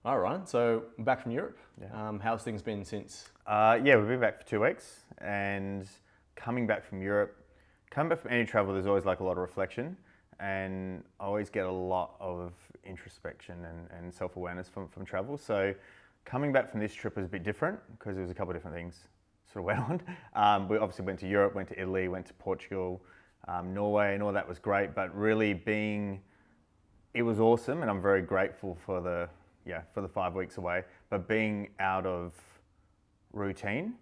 All right, so back from Europe. Yeah. How's things been since? Yeah, we've been back for 2 weeks, and coming back from Europe, coming back from any travel, there's always like a lot of reflection, and I always get a lot of introspection and self-awareness from travel. So coming back from this trip was a bit different because there was a couple of different things sort of went on. We obviously went to Europe, went to Italy, went to Portugal, Norway, and all that was great, but really it was awesome, and I'm very grateful for the 5 weeks away. But being out of routine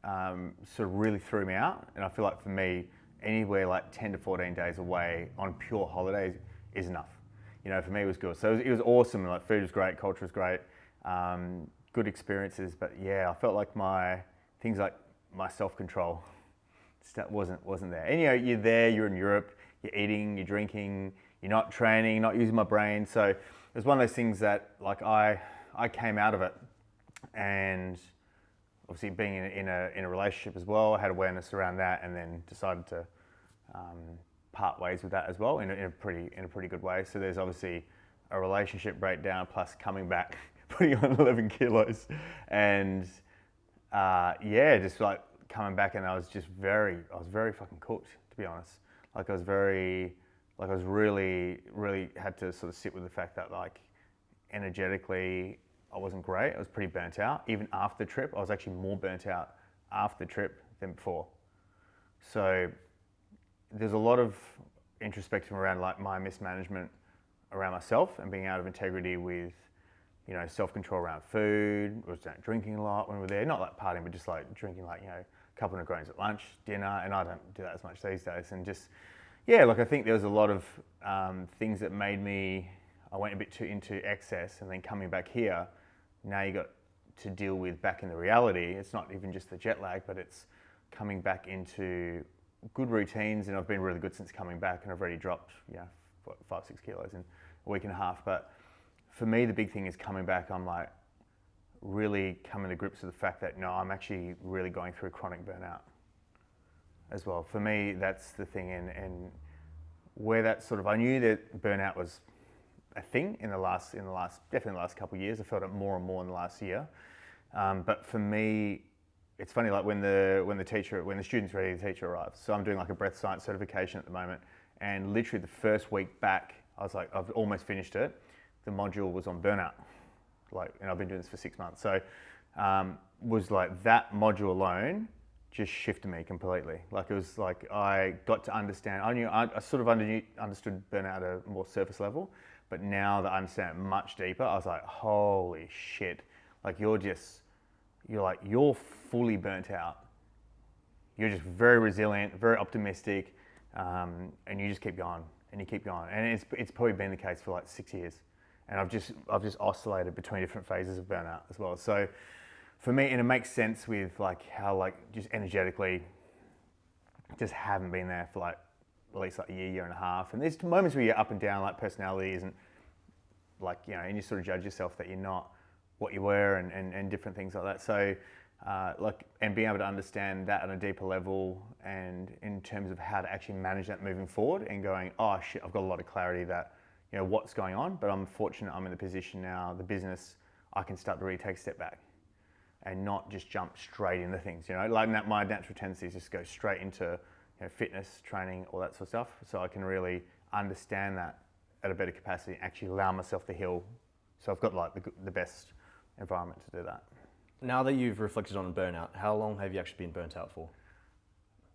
sort of really threw me out, and I feel like for me, anywhere like 10 to 14 days away on pure holidays is enough. You know, for me it was good. So it was awesome. Like food was great, culture was great, good experiences. But yeah, I felt like my self-control wasn't there. And you're there, you're in Europe, you're eating, you're drinking, you're not training, not using my brain. So it was one of those things that like I came out of it, and obviously being in a relationship as well, I had awareness around that, and then decided to part ways with that as well in a pretty good way. So there's obviously a relationship breakdown plus coming back, putting on 11 kilos, and just like coming back, and I was very fucking cooked, to be honest. I was really had to sort of sit with the fact that like energetically I wasn't great. I was pretty burnt out. Even after the trip, I was actually more burnt out after the trip than before. So there's a lot of introspection around like my mismanagement around myself and being out of integrity with, you know, self-control around food. I was drinking a lot when we were there. Not like partying, but just like drinking like, you know, a couple of Negronis at lunch, dinner, and I don't do that as much these days. And just, yeah, like I think there was a lot of things that made me, I went a bit too into excess, and then coming back here, now you got to deal with back in the reality. It's not even just the jet lag, but it's coming back into good routines, and I've been really good since coming back, and I've already dropped 5-6 kilos in a week and a half. But for me, the big thing is coming back. I'm like really coming to grips with the fact that no, I'm actually really going through chronic burnout as well. For me, that's the thing, and where that sort of, I knew that burnout was a thing in the last definitely the last couple of years. I felt it more and more in the last year. But for me, it's funny, like when the student's ready, the teacher arrives. So I'm doing like a breath science certification at the moment, and literally the first week back, I was like, I've almost finished it. The module was on burnout, and I've been doing this for 6 months. So was like that module alone just shifted me completely. Like it was like I got to understand. I sort of understood burnout at a more surface level, but now that I understand it much deeper, I was like, holy shit! Like you're fully burnt out. You're just very resilient, very optimistic, and you just keep going and you keep going. And it's probably been the case for like 6 years, and I've just oscillated between different phases of burnout as well. So for me, and it makes sense with like how like just energetically, just haven't been there for like at least like a year and a half. And there's moments where you're up and down, like personality isn't like, you know, and you sort of judge yourself that you're not what you were, and different things like that. So and being able to understand that on a deeper level, and in terms of how to actually manage that moving forward, and going, oh shit, I've got a lot of clarity that, you know, what's going on. But I'm fortunate I'm in the position now, the business, I can start to really take a step back and not just jump straight into things, you know. Like my natural tendency is just go straight into, you know, fitness, training, all that sort of stuff. So I can really understand that at a better capacity, and actually allow myself to heal. So I've got like the best environment to do that. Now that you've reflected on burnout, how long have you actually been burnt out for?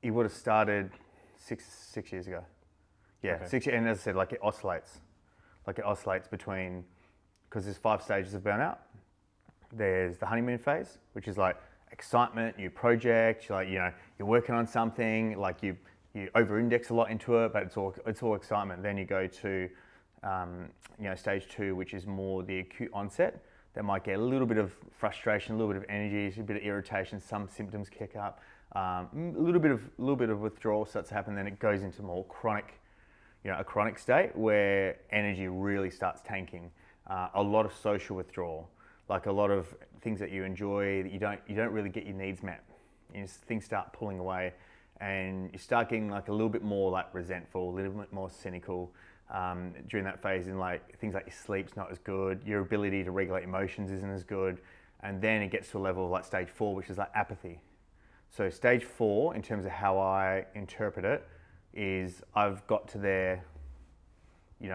It would have started six years ago. Yeah, okay. 6 years, and as I said, like it oscillates between, because there's 5 stages of burnout. There's the honeymoon phase, which is like excitement, new project, like, you know, you're working on something, like you over-index a lot into it, but it's all excitement. Then you go to stage 2, which is more the acute onset. That might get a little bit of frustration, a little bit of energy, a bit of irritation, some symptoms kick up, a little bit of withdrawal starts to happen. Then it goes into more chronic, a chronic state where energy really starts tanking. A lot of social withdrawal, like a lot of things that you enjoy that you don't really get your needs met. Things start pulling away, and you start getting like a little bit more like resentful, a little bit more cynical. during that phase, in like things like your sleep's not as good, your ability to regulate emotions isn't as good, and then it gets to a level of like stage 4, which is like apathy. So stage 4, in terms of how I interpret it, is I've got to there,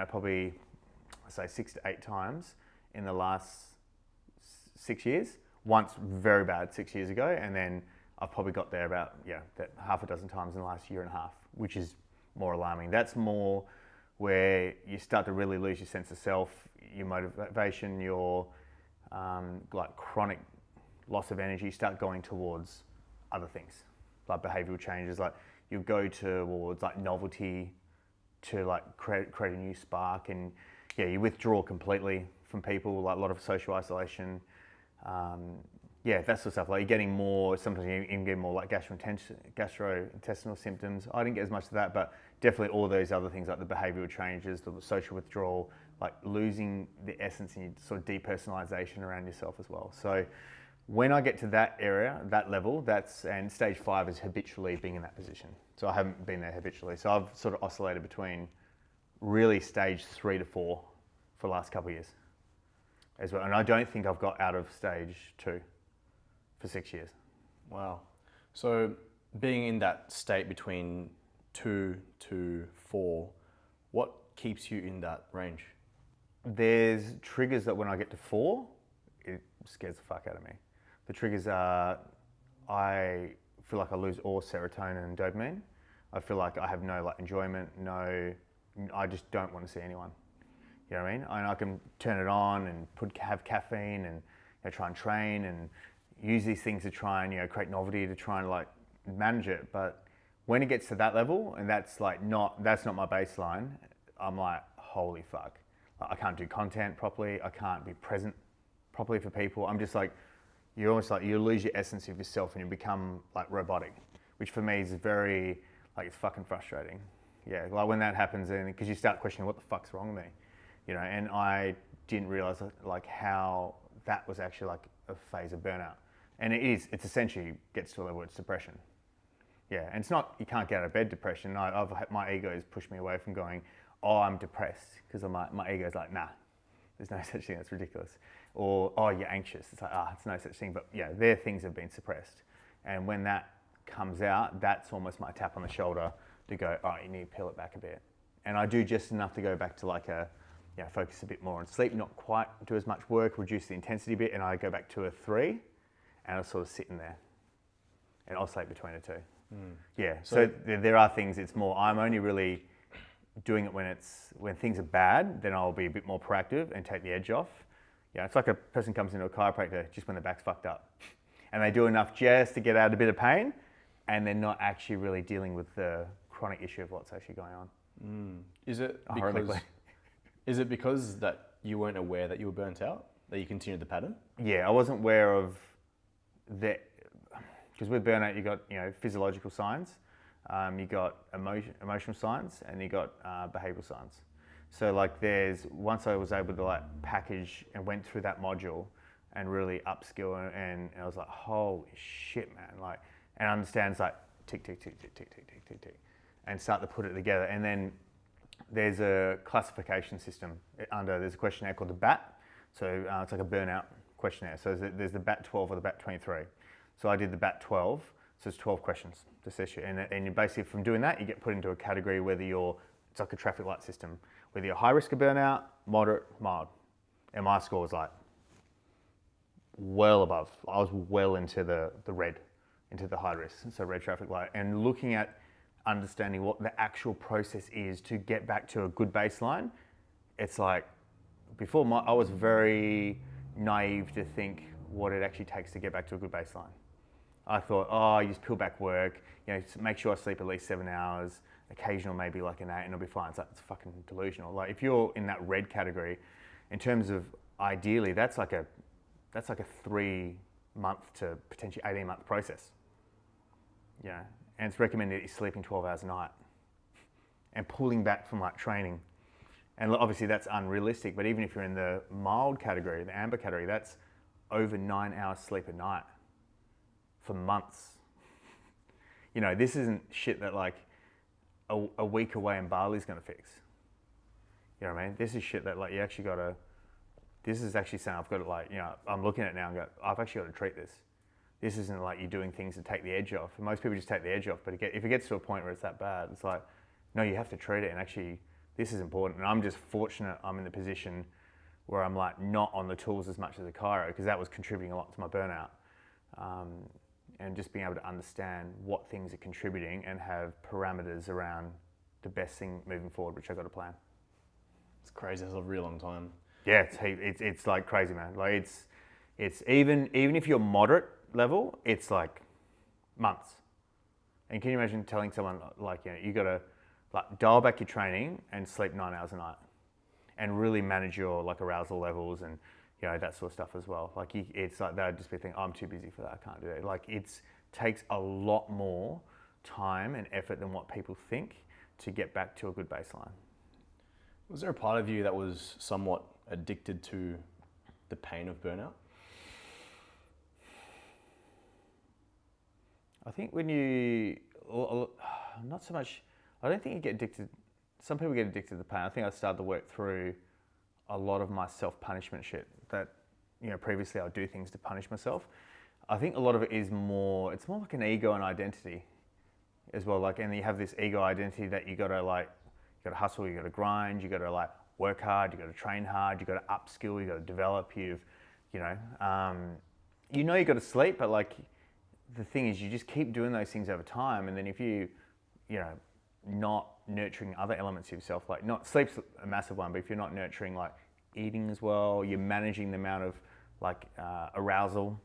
probably I say 6 to 8 times in the last 6 years. Once very bad 6 years ago, and then I've probably got there about that half a dozen times in the last year and a half, which is more alarming. That's more where you start to really lose your sense of self, your motivation, your like chronic loss of energy. Start going towards other things, like behavioural changes. Like you go towards like novelty to like create a new spark, and you withdraw completely from people, like a lot of social isolation. That sort of stuff. Like you're getting more, sometimes you even get more like gastrointestinal symptoms. I didn't get as much of that, but definitely all those other things like the behavioural changes, the social withdrawal, like losing the essence and sort of depersonalization around yourself as well. So when I get to that area, that level, and stage 5 is habitually being in that position. So I haven't been there habitually. So I've sort of oscillated between really stage 3 to 4 for the last couple of years as well. And I don't think I've got out of stage 2 for 6 years. Wow. So being in that state between 2 to 4, what keeps you in that range? There's triggers that when I get to 4, it scares the fuck out of me. The triggers are, I feel like I lose all serotonin and dopamine. I feel like I have no like enjoyment, I just don't want to see anyone. You know what I mean? And I can turn it on and have caffeine and try and train and use these things to try and create novelty, to try and like manage it. But when it gets to that level, and that's not my baseline, I'm like, holy fuck. Like, I can't do content properly. I can't be present properly for people. I'm just like, you're almost like, you lose your essence of yourself and you become like robotic, which for me is very, like, it's fucking frustrating. Yeah, like when that happens, and because you start questioning what the fuck's wrong with me, and I didn't realize like how that was actually like a phase of burnout. And it's essentially gets to a level, it's depression. Yeah, and it's not, you can't get out of bed depression. My ego has pushed me away from going, oh, I'm depressed, because my ego's like, nah, there's no such thing, that's ridiculous. Or, oh, you're anxious. It's like, it's no such thing. But yeah, their things have been suppressed. And when that comes out, that's almost my tap on the shoulder to go, oh, you need to peel it back a bit. And I do just enough to go back to like focus a bit more on sleep, not quite do as much work, reduce the intensity a bit, and I go back to a 3, and I sort of sit in there and oscillate between the 2. Yeah, so there are things, it's more, I'm only really doing it when things are bad, then I'll be a bit more proactive and take the edge off. Yeah, it's like a person comes into a chiropractor just when their back's fucked up. And they do enough just to get out a bit of pain, and they're not actually really dealing with the chronic issue of what's actually going on. Is it because that you weren't aware that you were burnt out, that you continued the pattern? Yeah, I wasn't aware of that, because with burnout you got physiological signs, you got emotional signs, and you got behavioural signs. So like once I was able to like package and went through that module and really upskill, and I was like, holy shit, man, like, and understands like tick, tick, tick, tick, tick, tick, tick, tick, tick, and start to put it together. And then there's a classification system there's a questionnaire called the BAT. So it's like a burnout questionnaire. So there's the BAT 12 or the BAT 23. So I did the BAT 12. So it's 12 questions to assess you. And you basically, from doing that, you get put into a category whether it's like a traffic light system, whether you're high risk of burnout, moderate, mild. And my score was like well above. I was well into the red, into the high risk, so red traffic light. And looking at understanding what the actual process is to get back to a good baseline, it's like, I was very naive to think what it actually takes to get back to a good baseline. I thought, you just peel back work, make sure I sleep at least 7 hours, occasional maybe like an 8, and it'll be fine. It's like, it's fucking delusional. Like if you're in that red category, in terms of ideally, that's like a 3-month to potentially 18-month process. Yeah, and it's recommended that you're sleeping 12 hours a night and pulling back from like training. And obviously that's unrealistic, but even if you're in the mild category, the amber category, that's over 9 hours sleep a night for months. This isn't shit that like a week away in Bali's gonna fix. You know what I mean? This is shit that like you actually got to. This is actually something I've got to like, you know, I'm looking at it now and go, I've actually got to treat this. This isn't like you're doing things to take the edge off. And most people just take the edge off, but if it gets to a point where it's that bad, it's like, no, you have to treat it. And actually, this is important. And I'm just fortunate I'm in the position where I'm like not on the tools as much as a chiro, because that was contributing a lot to my burnout. And just being able to understand what things are contributing and have parameters around the best thing moving forward, which I've got to plan. It's crazy. It's a real long time. Yeah, it's like crazy, man. Like it's even if you're moderate level, it's like months. And can you imagine telling someone like, you know, you got to like dial back your training and sleep 9 hours a night, and really manage your like arousal levels and, you know, that sort of stuff as well. Like it's like they'd just be thinking, oh, I'm too busy for that, I can't do it. Like it takes a lot more time and effort than what people think to get back to a good baseline. Was there a part of you that was somewhat addicted to the pain of burnout? I think not so much, I don't think you get addicted. Some people get addicted to the pain. I think I started to work through a lot of my self-punishment shit that, you know, previously I would do things to punish myself. I think a lot of it is more, it's more like an ego and identity as well. Like, and you have this ego identity that you gotta like, you gotta hustle, you gotta grind, you gotta like work hard, you gotta train hard, you gotta upskill, you gotta develop, you gotta sleep, but like the thing is you just keep doing those things over time. And then if you know, not nurturing other elements of yourself, like not sleep's a massive one, but if you're not nurturing like eating as well, you're managing the amount of like arousal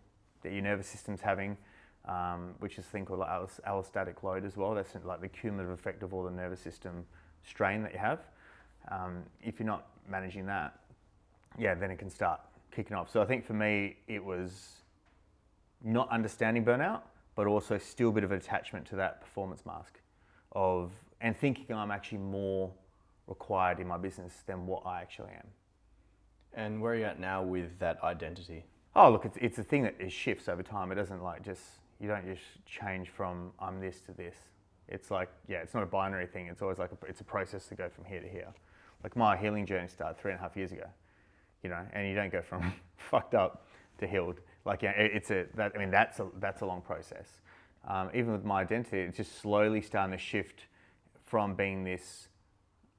that your nervous system's having, which is a thing called like allostatic load as well. That's like the cumulative effect of all the nervous system strain that you have. If you're not managing that, yeah, then it can start kicking off. So I think for me, it was not understanding burnout, but also still a bit of an attachment to that performance mask and thinking I'm actually more required in my business than what I actually am. And where are you at now with that identity? Oh, look, it's a thing that shifts over time. It doesn't like you don't just change from I'm this to this. It's like, yeah, it's not a binary thing. It's always like it's a process to go from here to here. Like my healing journey started 3.5 years ago, you know, and you don't go from fucked up to healed. Like, yeah, that's a long process. Even with my identity, it's just slowly starting to shift from being this,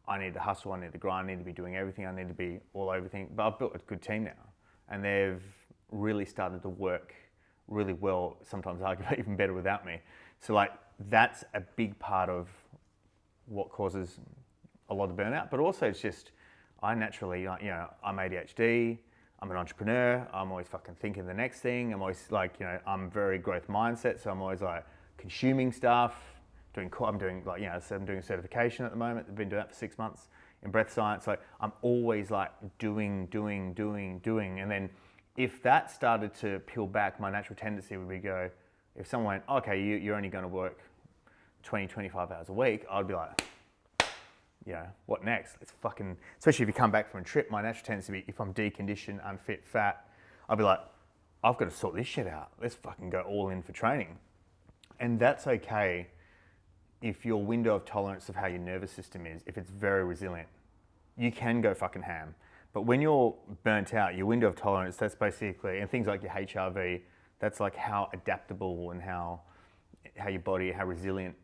I need to hustle, I need to grind, I need to be doing everything, I need to be all everything. But I've built a good team now, and they've really started to work really well, sometimes arguably even better without me. So like, that's a big part of what causes a lot of burnout, but also it's just, I naturally, you know, I'm ADHD, I'm an entrepreneur, I'm always fucking thinking the next thing, I'm always like, you know, I'm very growth mindset, so I'm always like consuming stuff, I'm doing like, you know, so I'm doing a certification at the moment, I've been doing that for 6 months in breath science, like I'm always like doing, and then if that started to peel back, my natural tendency would be go, if someone went, okay, you're only going to work 20, 25 hours a week, I'd be like, you know, what next? Let's fucking, especially if you come back from a trip, my natural tendency would be, if I'm deconditioned, unfit, fat, I'd be like, I've got to sort this shit out. Let's fucking go all in for training. And that's okay if your window of tolerance of how your nervous system is, if it's very resilient, you can go fucking ham. But when you're burnt out, your window of tolerance, that's basically, and things like your HRV, that's like how adaptable and how your body, how resilient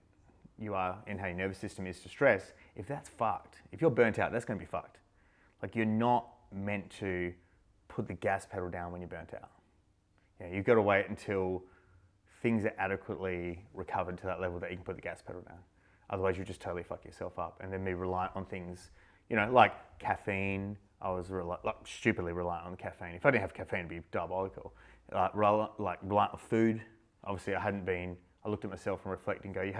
you are and how your nervous system is to stress. If that's fucked, if you're burnt out, that's going to be fucked. Like, you're not meant to put the gas pedal down when you're burnt out. You know, you've got to wait until things are adequately recovered to that level that you can put the gas pedal down. Otherwise, you just totally fuck yourself up and then be reliant on things, you know, like caffeine. I was stupidly reliant on caffeine. If I didn't have caffeine, it'd be diabolical. Reliant on food. Obviously, I looked at myself and reflected and go, you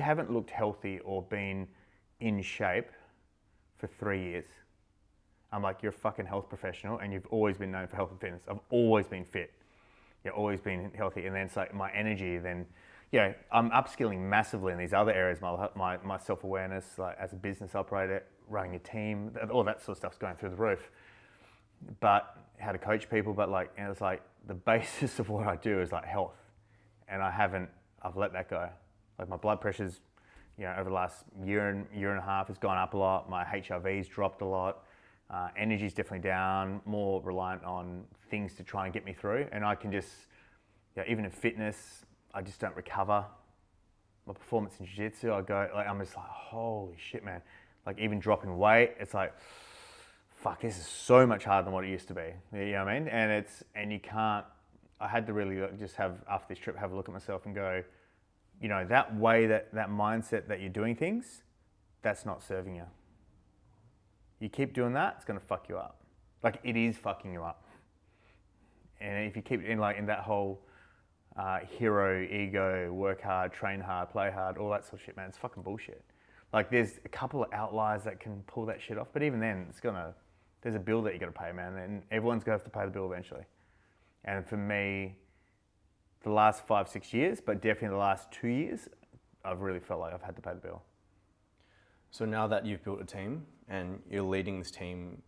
haven't looked healthy or been in shape for 3 years. I'm like, you're a fucking health professional and you've always been known for health and fitness. I've always been fit. You've always been healthy. And then it's like my energy, then, you know, I'm upskilling massively in these other areas, my self-awareness, like as a business operator, running a team, all that sort of stuff's going through the roof. But how to coach people, but like, and it's like the basis of what I do is like health. And I've let that go. Like my blood pressure's over the last year and a half has gone up a lot. My HRV's dropped a lot. Energy's definitely down, more reliant on things to try and get me through. And I can just, even in fitness, I just don't recover. My performance in jiu-jitsu, I'm just like, holy shit, man. Like even dropping weight, it's like, fuck, this is so much harder than what it used to be. You know what I mean? And you can't, I had to really just after this trip, have a look at myself and go, that way, that mindset that you're doing things, that's not serving you. You keep doing that, it's going to fuck you up. Like it is fucking you up. And if you keep in that whole hero, ego, work hard, train hard, play hard, all that sort of shit, man, it's fucking bullshit. Like there's a couple of outliers that can pull that shit off, but even then, there's a bill that you got to pay, man, and everyone's going to have to pay the bill eventually. And for me, the last 5-6 years, but definitely the last 2 years, I've really felt like I've had to pay the bill. So now that you've built a team and you're leading this team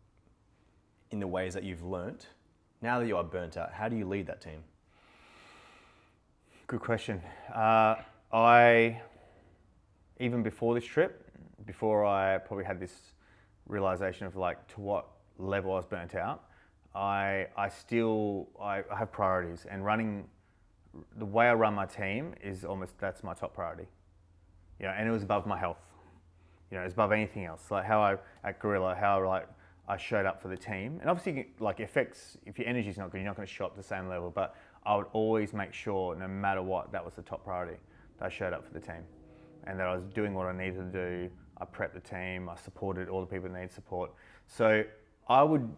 in the ways that you've learnt, now that you are burnt out, how do you lead that team? Good question. Even before this trip, before I probably had this realization of to what level I was burnt out, I have priorities, and the way I run my team is that's my top priority. And it was above my health. It's above anything else. Like how at Gorilla, I showed up for the team, and obviously affects if your energy's not good, you're not going to show up at the same level. But I would always make sure, no matter what, that was the top priority. That I showed up for the team, and that I was doing what I needed to do. I prepped the team. I supported all the people that need support. So I would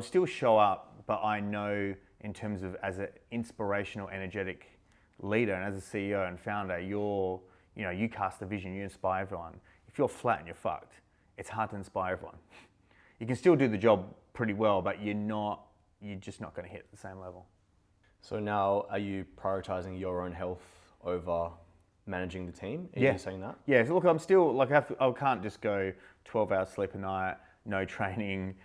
still show up, but I know in terms of as an inspirational, energetic leader and as a CEO and founder, you cast the vision, you inspire everyone. If you're flat and you're fucked, it's hard to inspire everyone. You can still do the job pretty well, but you're just not going to hit the same level. So now, are you prioritizing your own health over managing the team? Are you saying that? Yeah, so look, I'm still, I can't just go 12 hours sleep a night, no training,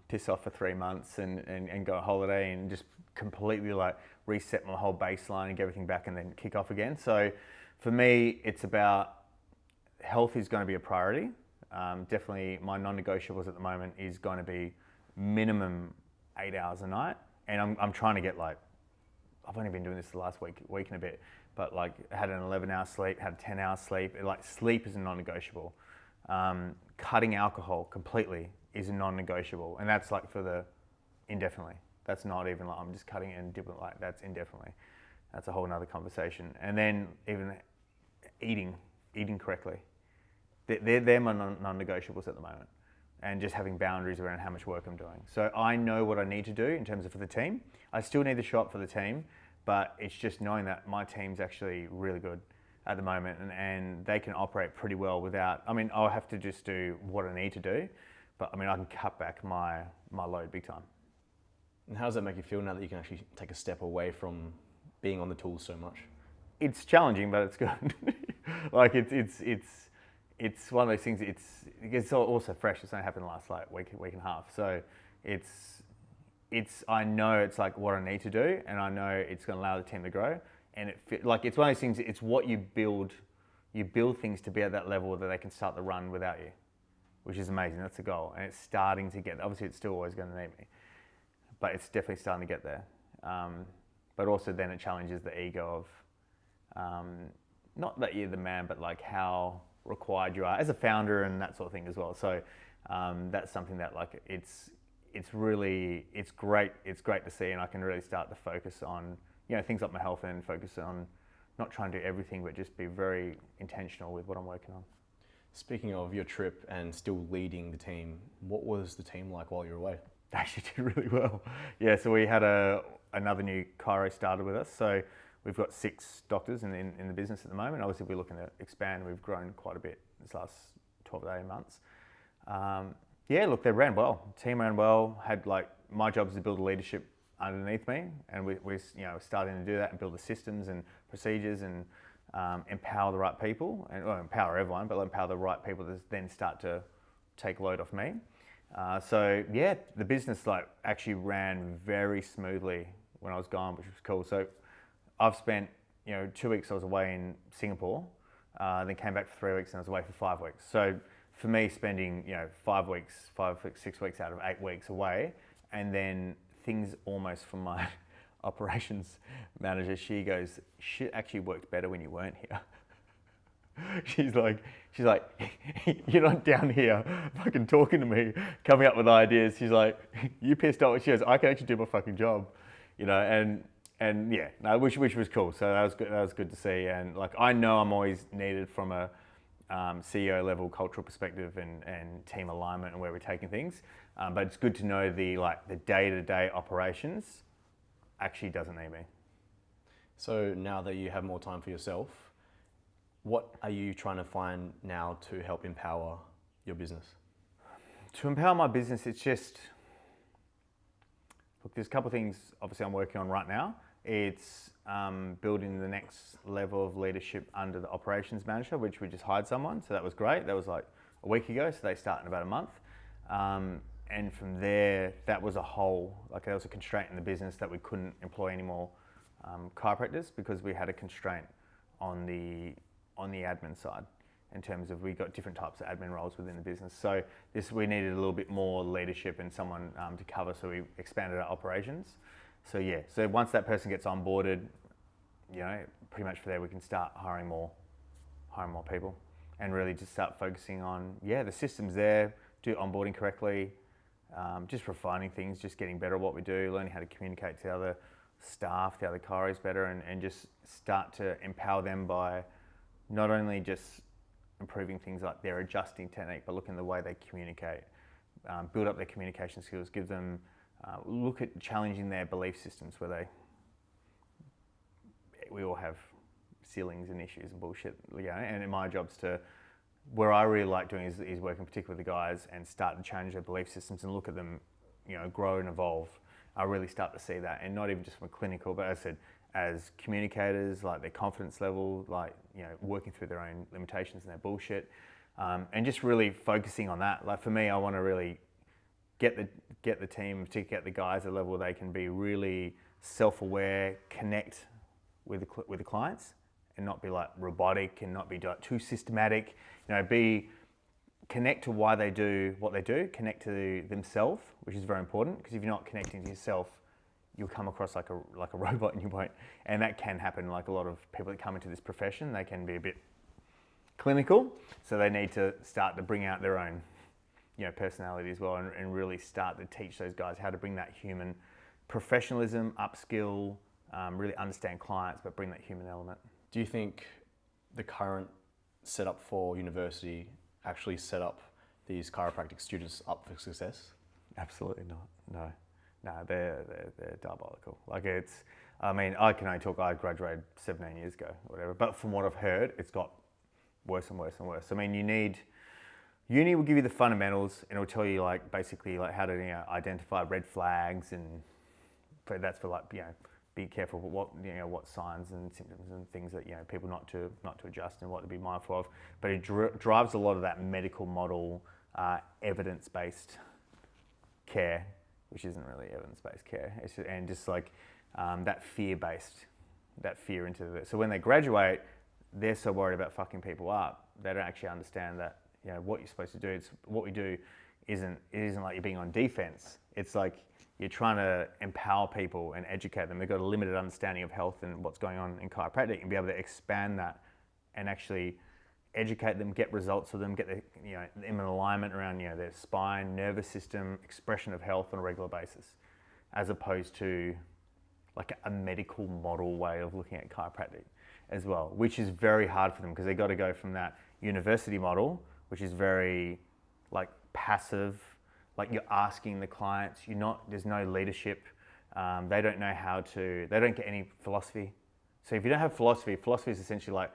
piss off for 3 months and go on holiday and just completely reset my whole baseline and get everything back and then kick off again. So for me, it's about health is going to be a priority. Definitely my non-negotiables at the moment is going to be minimum 8 hours a night. And I'm trying to get I've only been doing this the last week and a bit, but had an 11-hour sleep, had 10 hours sleep. Sleep is a non-negotiable. Cutting alcohol completely is a non-negotiable, and that's for the indefinitely. That's not even I'm just cutting it and dipping that's indefinitely. That's a whole nother conversation. And then even eating correctly. They're my non-negotiables at the moment, and just having boundaries around how much work I'm doing. So I know what I need to do in terms of for the team. I still need to show up for the team, but it's just knowing that my team's actually really good at the moment, and they can operate pretty well without, I'll have to just do what I need to do, but I can cut back my load big time. And how does that make you feel now that you can actually take a step away from being on the tools so much? It's challenging, but it's good. It's one of those things. It's also fresh. It's only happened the last week and a half. So I know it's what I need to do, and I know it's going to allow the team to grow. And it's one of those things. It's what you build. You build things to be at that level that they can start to run without you, which is amazing. That's the goal, and it's starting to get. Obviously, it's still always going to need me, but it's definitely starting to get there. But also then it challenges the ego of not that you're the man, but how required you are as a founder and that sort of thing as well. So that's something that it's great to see, and I can really start to focus on things like my health and focus on not trying to do everything, but just be very intentional with what I'm working on. Speaking of your trip and still leading the team, what was the team like while you were away? They actually did really well. Yeah, so we had another new chiro started with us. So we've got 6 doctors in the business at the moment. Obviously, we're looking to expand. We've grown quite a bit this last 12 to 18 months. Look, they ran well. The team ran well. Had my job is to build a leadership underneath me, and we're starting to do that and build the systems and procedures and empower the right people, and empower everyone, but empower the right people to then start to take load off me. The business actually ran very smoothly when I was gone, which was cool. So I've spent 2 weeks I was away in Singapore, then came back for 3 weeks and I was away for 5 weeks. So for me, spending 5 weeks, 6 weeks out of 8 weeks away, and then things almost from my operations manager, she goes, shit actually worked better when you weren't here. She's like, you're not down here fucking talking to me, coming up with ideas. She's like, you pissed off. She goes, I can actually do my fucking job, and yeah, no, which was cool. So that was good. That was good to see. And like, I know I'm always needed from a CEO level cultural perspective and team alignment and where we're taking things. But it's good to know the day-to-day operations actually doesn't need me. So now that you have more time for yourself, what are you trying to find now to help empower your business? To empower my business, it's just, look, there's a couple of things obviously I'm working on right now. It's building the next level of leadership under the operations manager, which we just hired someone. So that was great. That was like a week ago. So they start in about a month. And from there, that was a hole, like there was a constraint in the business that we couldn't employ any more chiropractors because we had a constraint on the admin side in terms of we got different types of admin roles within the business. So we needed a little bit more leadership and someone to cover, so we expanded our operations. So yeah, so once that person gets onboarded, pretty much from there we can start hiring more people and really just start focusing on, the system's there, do onboarding correctly, just refining things, just getting better at what we do, learning how to communicate to the other staff, the other chiros better, and just start to empower them by not only just improving things like their adjusting technique, but looking at the way they communicate, build up their communication skills, give them, look at challenging their belief systems where we all have ceilings and issues and bullshit, and my job's to, where I really like doing is working particularly with the guys and start to change their belief systems and look at them, grow and evolve. I really start to see that, and not even just from a clinical, but as I said, as communicators, like their confidence level, working through their own limitations and their bullshit, and just really focusing on that. Like for me, I want to really get the team, particularly get the guys at a level where they can be really self-aware, connect with the clients, and not be like robotic and not be too systematic. Connect to why they do what they do, connect to themselves, which is very important, because if you're not connecting to yourself, you'll come across like a robot, and you won't. And that can happen. Like a lot of people that come into this profession, they can be a bit clinical, so they need to start to bring out their own, personality as well, and really start to teach those guys how to bring that human professionalism, upskill, really understand clients, but bring that human element. Do you think the current setup for university actually set up these chiropractic students up for success? Absolutely not. No, they're diabolical. Like I can only talk, I graduated 17 years ago, whatever, but from what I've heard, it's got worse and worse and worse. Uni will give you the fundamentals, and it'll tell you basically how to identify red flags, and that's for be careful what signs and symptoms and things that people not to adjust and what to be mindful of. But it drives a lot of that medical model, evidence-based care, which isn't really evidence-based care. And just that fear into it. So when they graduate, they're so worried about fucking people up, they don't actually understand that what you're supposed to do. It's what we do isn't like you're being on defense. It's like you're trying to empower people and educate them. They've got a limited understanding of health and what's going on in chiropractic, and be able to expand that and actually educate them, get results for them, get them in alignment around their spine, nervous system, expression of health on a regular basis, as opposed to a medical model way of looking at chiropractic as well, which is very hard for them because they've got to go from that university model, which is very passive, you're asking the clients, there's no leadership, they don't know they don't get any philosophy. So if you don't have philosophy is essentially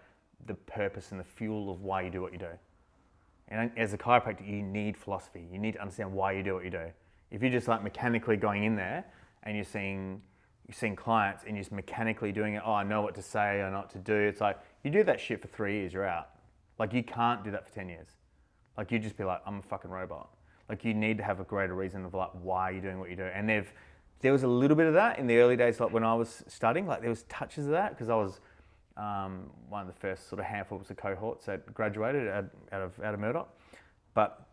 the purpose and the fuel of why you do what you do. And as a chiropractor, you need philosophy. You need to understand why you do what you do. If you're just mechanically going in there and you're seeing clients and you're just mechanically doing it, I know what to say, I know what to do. It's you do that shit for 3 years, you're out. You can't do that for 10 years. You just be I'm a fucking robot. You need to have a greater reason of why you're doing what you do. And there was a little bit of that in the early days, when I was studying. There was touches of that because I was one of the first sort of handfuls of cohorts that graduated out of Murdoch, but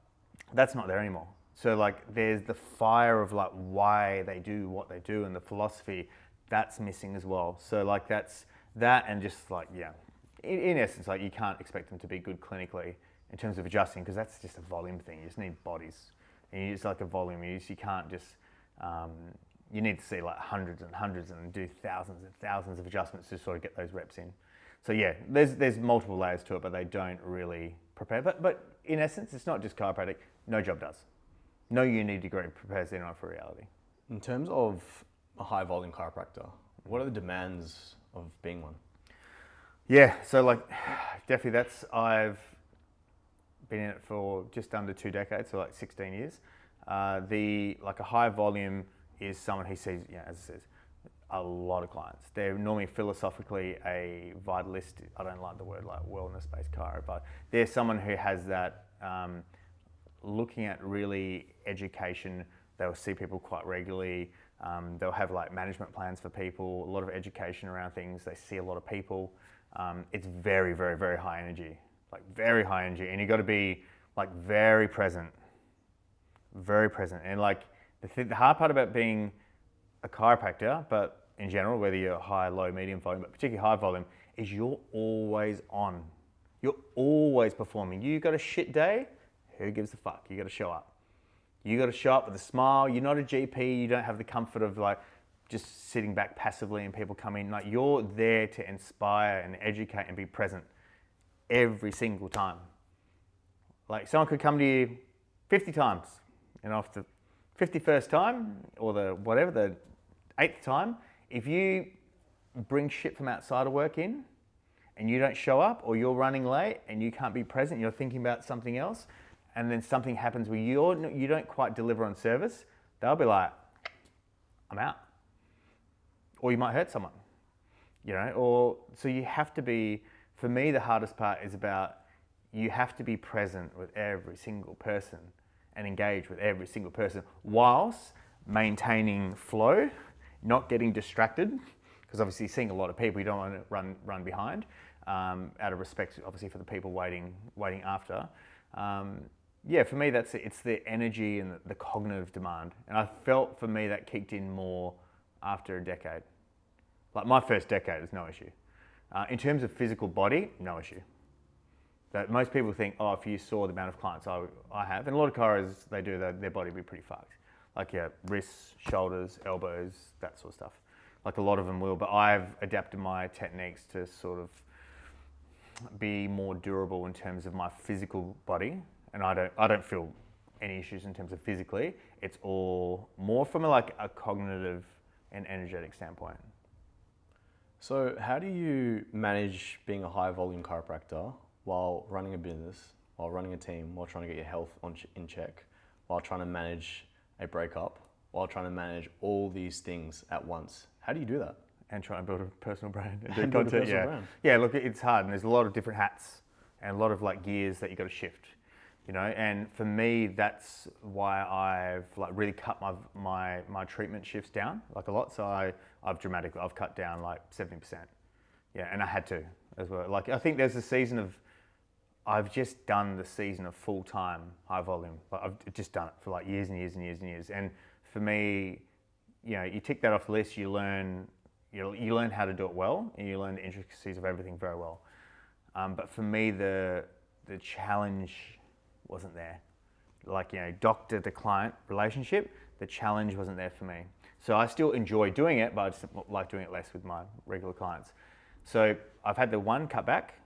that's not there anymore. So like there's the fire of like why they do what they do and the philosophy that's missing as well. So like that's that, and just like, yeah, in essence, like you can't expect them to be good clinically in terms of adjusting, because that's just a volume thing. You just need bodies, and you just like a volume. You can't just, you need to see like hundreds and hundreds and do thousands and thousands of adjustments to sort of get those reps in. So yeah, there's multiple layers to it, but they don't really prepare. But in essence, it's not just chiropractic. No job does. No uni degree prepares anyone for reality. In terms of a high volume chiropractor, what are the demands of being one? Yeah, so like definitely I've been in it for just under 2 decades, so like 16 years. Like a high volume is someone who sees, as it says, a lot of clients. They're normally philosophically a vitalist. I don't like the word like wellness-based chiro, but they're someone who has that looking at really education. They'll see people quite regularly. They'll have like management plans for people, a lot of education around things. They see a lot of people. It's very, very, very high energy, like very high energy. And you got to be like very present. And like the hard part about being a chiropractor, but in general, whether you're high, low, medium volume, but particularly high volume, is you're always on. You're always performing. You got a shit day, who gives a fuck? You got to show up. You got to show up with a smile. You're not a GP. You don't have the comfort of like just sitting back passively and people come in. Like you're there to inspire and educate and be present every single time. Like someone could come to you 50 times, and after 51st time or the 8th time, if you bring shit from outside of work in and you don't show up, or you're running late and you can't be present, you're thinking about something else, and then something happens where you don't quite deliver on service, they'll be like, I'm out. Or you might hurt someone, or so you have to be, for me, the hardest part is about, you have to be present with every single person and engage with every single person whilst maintaining flow, not getting distracted, because obviously seeing a lot of people, you don't want to run behind, out of respect, obviously, for the people waiting after. For me, it's the energy and the cognitive demand. And I felt, for me, that kicked in more after a decade. Like my first decade is no issue. In terms of physical body, no issue. That most people think, if you saw the amount of clients I have, and a lot of chiros, they do, their body be pretty fucked. Like wrists, shoulders, elbows, that sort of stuff. Like a lot of them will, but I've adapted my techniques to sort of be more durable in terms of my physical body. And I don't feel any issues in terms of physically. It's all more from a cognitive and energetic standpoint. So how do you manage being a high volume chiropractor while running a business, while running a team, while trying to get your health in check, while trying to manage a breakup, while trying to manage all these things at once? How do you do that? And try and build a personal brand. And build a personal brand. Yeah, look, it's hard, and there's a lot of different hats and a lot of gears that you got to shift. And for me, that's why I've really cut my treatment shifts down a lot. So I've cut down 70%. Yeah, and I had to as well. I think there's a season of, I've just done the season of full-time high volume. I've just done it for years and years and years and years. And for me, you tick that off the list, you learn how to do it well, and you learn the intricacies of everything very well. But for me, the challenge wasn't there. Doctor to client relationship, the challenge wasn't there for me. So I still enjoy doing it, but I just like doing it less with my regular clients. So I've had the one cut back,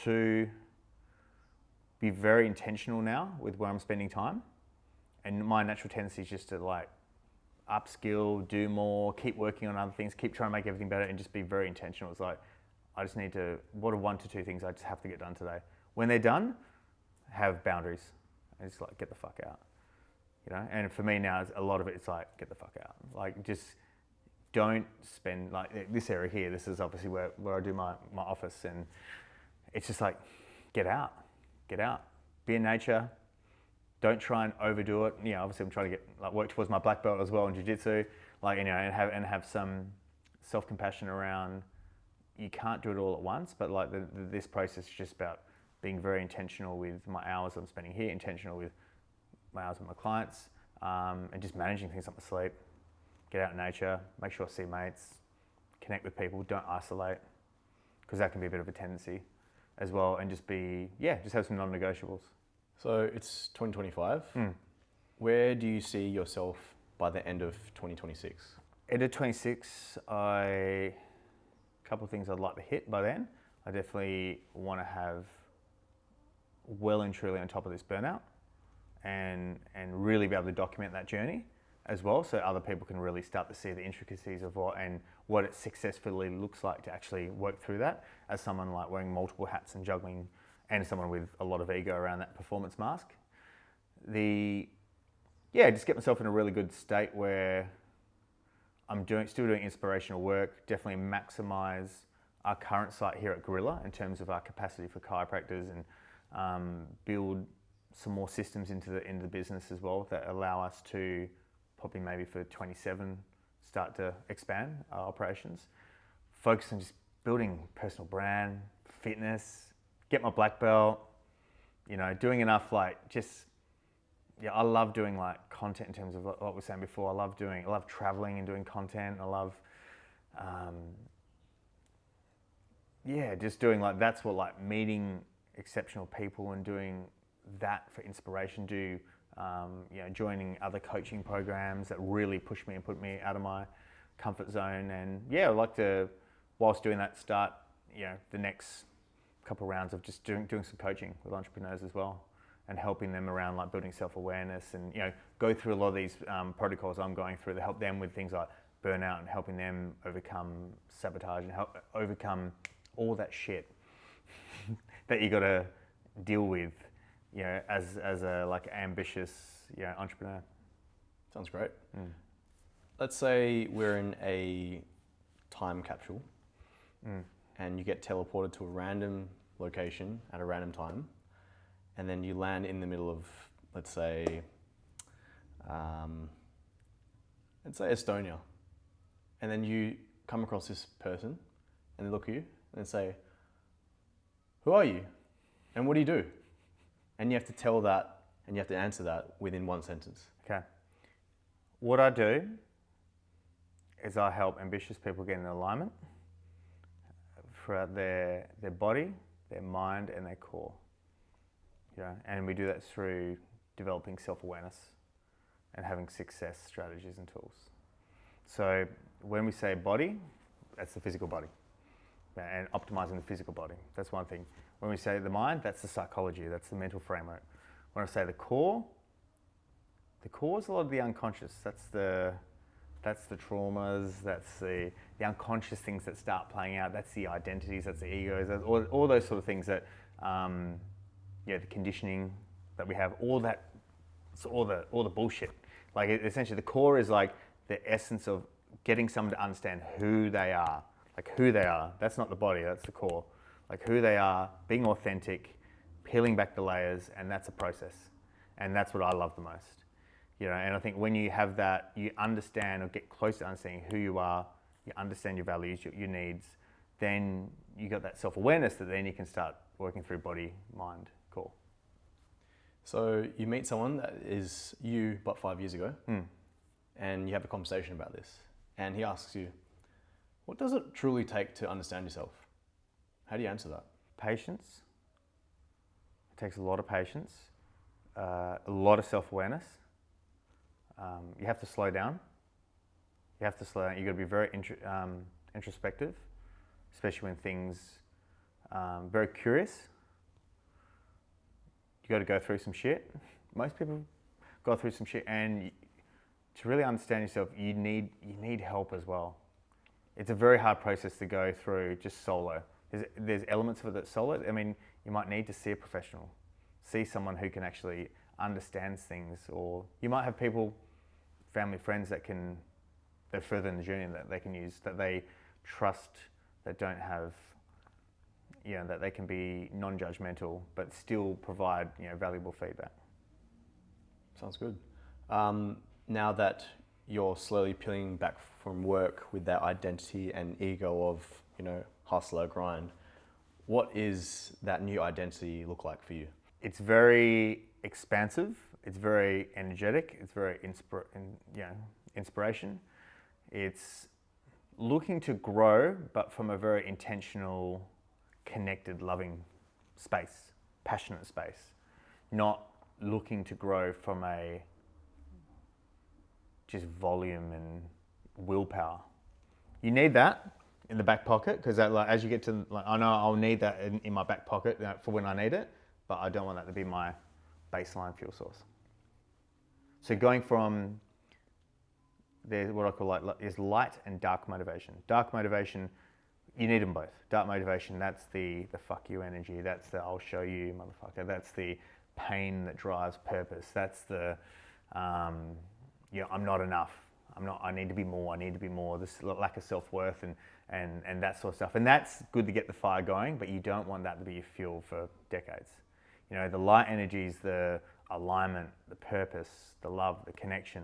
to be very intentional now with where I'm spending time. And my natural tendency is just to upskill, do more, keep working on other things, keep trying to make everything better, and just be very intentional. It's I just need to, what are 1 to 2 things I just have to get done today? When they're done, have boundaries. And just get the fuck out. And for me now, a lot of it, it's get the fuck out. Just don't spend, this area here, this is obviously where I do my office, and it's just get out, be in nature. Don't try and overdo it. Obviously I'm trying to get work towards my black belt as well in jiu-jitsu, and have some self-compassion around, you can't do it all at once, but like this process is just about being very intentional with my hours I'm spending here, intentional with my hours with my clients, and just managing things like my sleep, get out in nature, make sure I see mates, connect with people, don't isolate, because that can be a bit of a tendency as well, and just have some non-negotiables. So it's 2025. Where do you see yourself by the end of 2026? End of 26, a couple of things I'd like to hit by then. I definitely want to have well and truly on top of this burnout, and really be able to document that journey as well, so other people can really start to see the intricacies of what it successfully looks like to actually work through that as someone like wearing multiple hats and juggling, and someone with a lot of ego around that performance mask. Just get myself in a really good state where I'm still doing inspirational work, definitely maximize our current site here at Gorilla in terms of our capacity for chiropractors, and build some more systems into the business as well that allow us to probably maybe for 27 start to expand our operations. Focus on just building personal brand, fitness, get my black belt, doing enough I love doing like content in terms of what we were saying before. I love traveling and doing content. I love, just doing that's what meeting exceptional people and doing that for inspiration. Joining other coaching programs that really push me and put me out of my comfort zone. And I'd like to, whilst doing that, start, the next couple of rounds of just doing some coaching with entrepreneurs as well, and helping them around building self-awareness, and go through a lot of these protocols I'm going through to help them with things like burnout, and helping them overcome sabotage and help overcome all that shit that you got to deal with, as a ambitious entrepreneur. Sounds great. Let's say we're in a time capsule, and you get teleported to a random location at a random time, and then you land in the middle of, let's say Estonia, and then you come across this person, and they look at you and say, "Who are you? And what do you do?" And you have to tell that, and you have to answer that within one sentence. Okay. What I do is I help ambitious people get in alignment throughout their body, their mind, and their core. And we do that through developing self-awareness and having success strategies and tools. So when we say body, that's the physical body, and optimizing the physical body. That's one thing. When we say the mind, that's the psychology, that's the mental framework. When I say the core is a lot of the unconscious. That's the traumas, that's the unconscious things that start playing out. That's the identities, that's the egos, that's all those sort of things that, the conditioning that we have, all that, it's all the bullshit. Essentially the core is the essence of getting someone to understand who they are. Who they are. That's not the body, that's the core. Who they are, being authentic, peeling back the layers, and that's a process. And that's what I love the most. And I think when you have that, you understand or get close to understanding who you are, you understand your values, your needs, then you got that self-awareness that then you can start working through body, mind, core. So you meet someone that is you but 5 years ago, and you have a conversation about this, and he asks you, what does it truly take to understand yourself? How do you answer that? Patience. It takes a lot of patience, a lot of self-awareness. You have to slow down. You've got to be very introspective, especially when things, very curious. You got to go through some shit. Most people go through some shit, and to really understand yourself, you need help as well. It's a very hard process to go through just solo. There's elements of it that's solo. I mean, you might need to see a professional, see someone who can actually understands things, or you might have people, family, friends they're further in the journey that they can use, that they trust, that don't have, that they can be non-judgmental, but still provide, valuable feedback. Sounds good. Now that you're slowly peeling back from work with that identity and ego of, hustler, grind. What is that new identity look like for you? It's very expansive. It's very energetic. It's very inspiration. It's looking to grow, but from a very intentional, connected, loving space, passionate space. Not looking to grow from a just volume and willpower. You need that in the back pocket because as you get to, I know I'll need that in my back pocket for when I need it, but I don't want that to be my baseline fuel source. So going from there's what I call is light and dark motivation. Dark motivation, you need them both. Dark motivation, that's the fuck you energy. That's the I'll show you, motherfucker. That's the pain that drives purpose. That's the I'm not enough. I need to be more. I need to be more. This lack of self-worth and that sort of stuff. And that's good to get the fire going, but you don't want that to be your fuel for decades. The light energy is the alignment, the purpose, the love, the connection,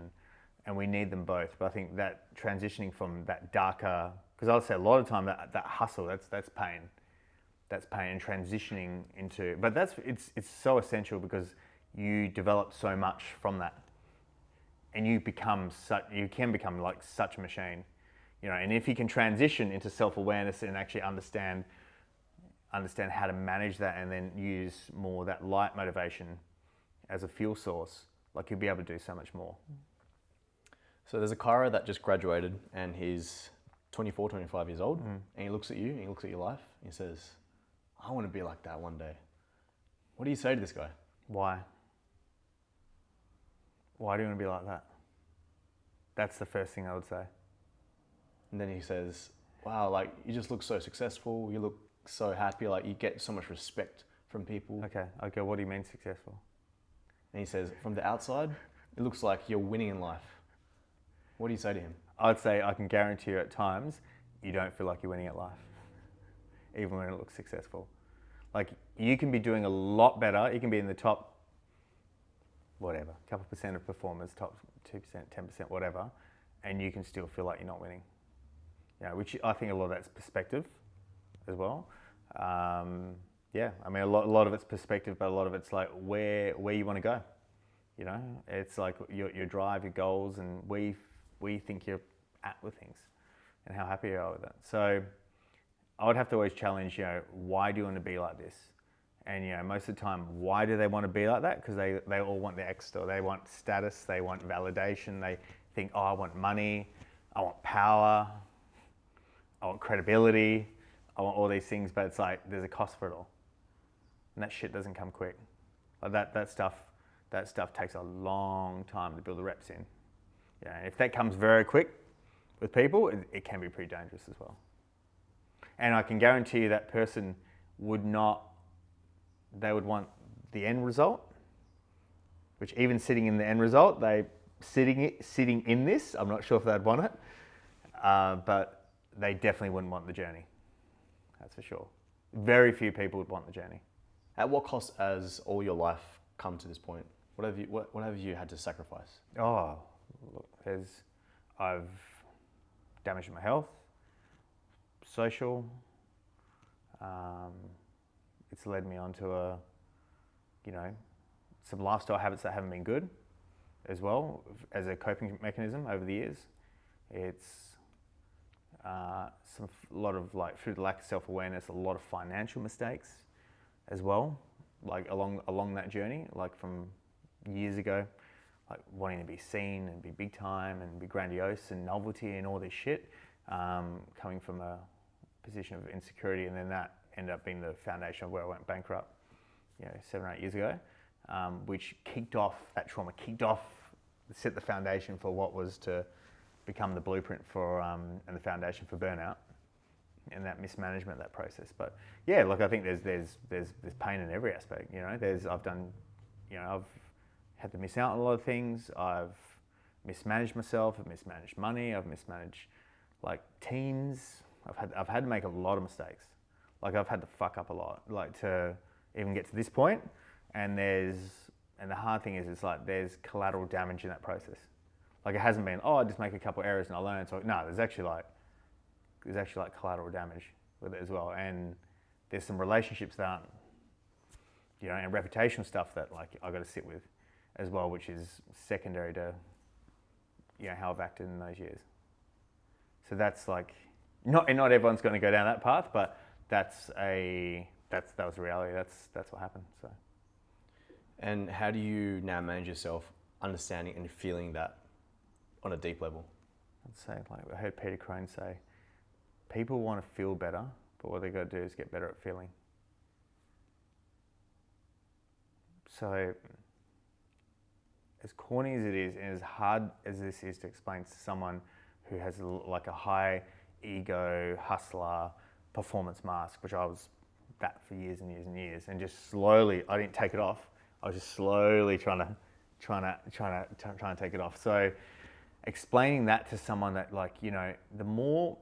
and we need them both. But I think that transitioning from that darker, because I'll say a lot of time that hustle, that's pain. That's pain, and transitioning into, but it's so essential because you develop so much from that. And you can become like such a machine, and if you can transition into self-awareness and actually understand how to manage that and then use more that light motivation as a fuel source, like you'll be able to do so much more. So there's a Chiro that just graduated and he's 24, 25 years old, and he looks at you and he looks at your life and he says, I want to be like that one day. What do you say to this guy? Why? Why do you want to be like that? That's the first thing I would say. And then he says, wow, like you just look so successful. You look so happy. Like you get so much respect from people. Okay. What do you mean successful? And he says, from the outside, it looks like you're winning in life. What do you say to him? I'd say I can guarantee you at times, you don't feel like you're winning at life, even when it looks successful. Like you can be doing a lot better. You can be in the top, whatever, couple percent of performers, top 2%, 10%, whatever, and you can still feel like you're not winning. Which I think a lot of that's perspective as well. I mean, a lot of it's perspective, but a lot of it's like where you want to go. It's like your drive, your goals, and where you think you're at with things, and how happy you are with it. So I would have to always challenge, why do you want to be like this? And most of the time, why do they want to be like that? Because they all want the extra. They want status. They want validation. They think, I want money. I want power. I want credibility. I want all these things. But it's like there's a cost for it all, and that shit doesn't come quick. Like that stuff takes a long time to build the reps in. If that comes very quick with people, it can be pretty dangerous as well. And I can guarantee you that person would want the end result, which even sitting in the end result, sitting in this, I'm not sure if they'd want it, but they definitely wouldn't want the journey. That's for sure. Very few people would want the journey. At what cost has all your life come to this point? What have you had to sacrifice? Oh, look, I've damaged my health, social. It's led me on to some lifestyle habits that haven't been good as well as a coping mechanism over the years. It's a lot of through the lack of self-awareness, a lot of financial mistakes as well, like along that journey, like from years ago, like wanting to be seen and be big time and be grandiose and novelty and all this shit, coming from a position of insecurity, and then that ended up being the foundation of where I went bankrupt, 7 or 8 years ago, which set the foundation for what was to become the blueprint for and the foundation for burnout and that mismanagement, that process. But yeah, look, I think there's pain in every aspect. I've had to miss out on a lot of things. I've mismanaged myself. I've mismanaged money. I've mismanaged teams. I've had to make a lot of mistakes. I've had to fuck up a lot, to even get to this point. And the hard thing is, there's collateral damage in that process. It hasn't been, I just make a couple errors and I learn. So no, there's actually collateral damage. with it as well. And there's some relationships that aren't, and reputational stuff that like I got to sit with as well, which is secondary to, how I've acted in those years. So that's like, not everyone's going to go down that path, but that was a reality. That's what happened. So. And how do you now manage yourself understanding and feeling that on a deep level? I'd say, like I heard Peter Crone say, people want to feel better, but what they got to do is get better at feeling. So, as corny as it is, and as hard as this is to explain to someone who has like a high ego, hustler, performance mask, which I was that for years and years and years, and just slowly, I didn't take it off. I was just slowly trying to take it off. So, explaining that to someone that the more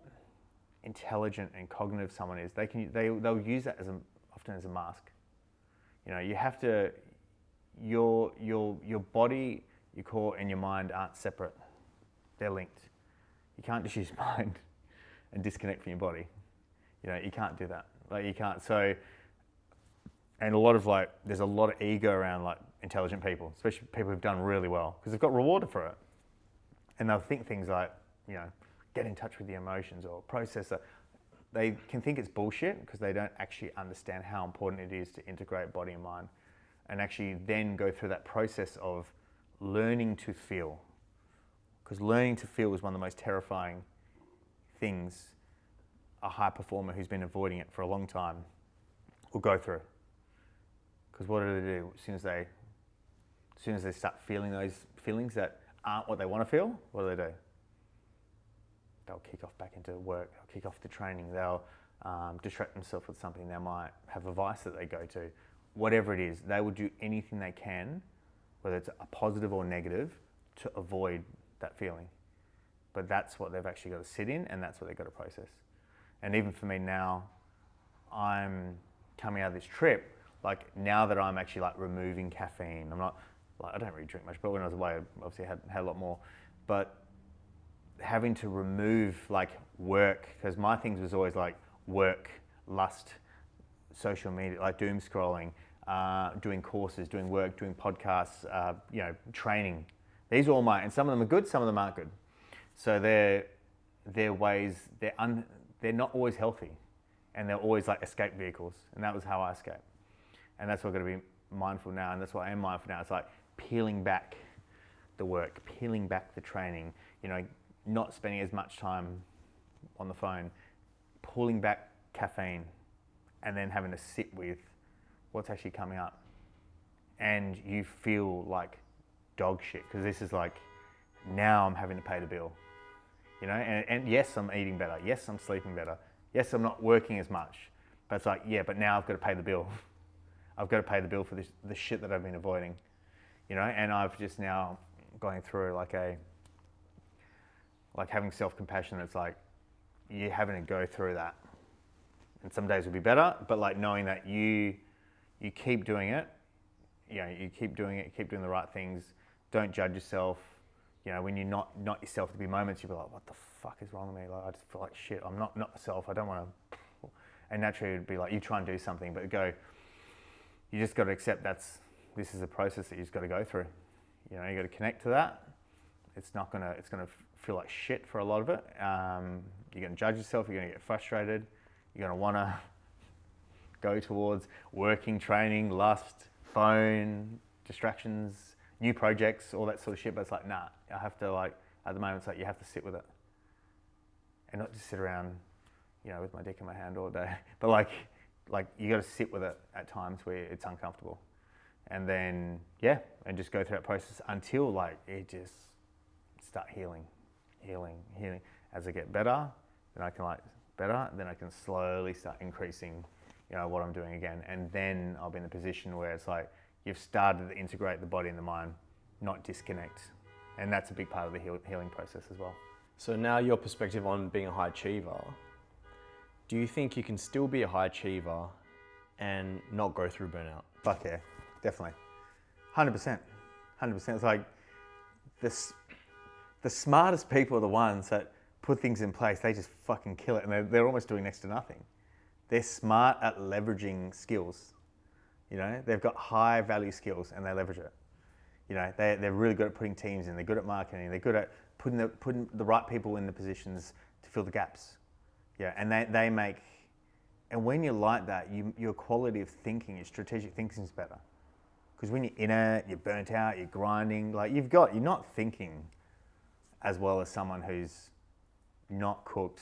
intelligent and cognitive someone is, they'll use that often as a mask. You have to. Your body, your core, and your mind aren't separate. They're linked. You can't just use mind and disconnect from your body. You can't do that. You can't. So, and there's a lot of ego around intelligent people, especially people who've done really well, because they've got rewarded for it. And they'll think things like, get in touch with your emotions or process it. They can think it's bullshit because they don't actually understand how important it is to integrate body and mind, and actually then go through that process of learning to feel. Because learning to feel is one of the most terrifying things a high performer who's been avoiding it for a long time will go through. Because what do they do? As soon as they start feeling those feelings that aren't what they want to feel, what do? They'll kick off back into work, they'll kick off to training, they'll distract themselves with something, they might have a vice that they go to. Whatever it is, they will do anything they can, whether it's a positive or negative, to avoid that feeling. But that's what they've actually got to sit in, and that's what they've got to process. And even for me now, I'm coming out of this trip, now that I'm actually removing caffeine, I'm not, I don't really drink much, but when I was away, I obviously had a lot more. But having to remove work, because my things was always work, lust, social media, doom scrolling, doing courses, doing work, doing podcasts, training. These are all and some of them are good, some of them aren't good. So they're ways, they're not always healthy, and they're always escape vehicles. And that was how I escaped. And that's what I've got to be mindful now, and that's what I am mindful now. It's peeling back the work, peeling back the training, not spending as much time on the phone, pulling back caffeine, and then having to sit with what's actually coming up. And you feel like dog shit, because this is now I'm having to pay the bill. And yes, I'm eating better. Yes, I'm sleeping better. Yes, I'm not working as much. But it's but now I've got to pay the bill. I've got to pay the bill for the shit that I've been avoiding. And I've just now going through having self-compassion. It's you're having to go through that. And some days will be better, but knowing that you keep doing it, you keep doing it, keep doing the right things. Don't judge yourself. When you're not yourself, there'll be moments you'll be like, what the fuck is wrong with me? I just feel like shit. I'm not myself. I don't want to. And naturally it'd be you try and do something, but you just got to accept this is a process that you just got to go through. You got to connect to that. It's gonna feel like shit for a lot of it. You're gonna judge yourself. You're gonna get frustrated. You're gonna want to go towards working, training, lust, phone, distractions, new projects, all that sort of shit. But it's nah. I have to at the moment it's you have to sit with it, and not just sit around, with my dick in my hand all day. But you got to sit with it at times where it's uncomfortable. And then, and just go through that process until it just start healing. As I get better, then I can then I can slowly start increasing, what I'm doing again. And then I'll be in the position where it's you've started to integrate the body and the mind, not disconnect. And that's a big part of the healing process as well. So now your perspective on being a high achiever, do you think you can still be a high achiever and not go through burnout? Fuck yeah, definitely. 100%. It's the smartest people are the ones that put things in place, they just fucking kill it, and they're almost doing next to nothing. They're smart at leveraging skills. They've got high value skills and they leverage it. They're really good at putting teams in. They're good at marketing. They're good at putting the right people in the positions to fill the gaps. And they make, and when you're like that, your quality of thinking, your strategic thinking is better. Because when you're in it, you're burnt out, you're grinding, like you're not thinking as well as someone who's not cooked.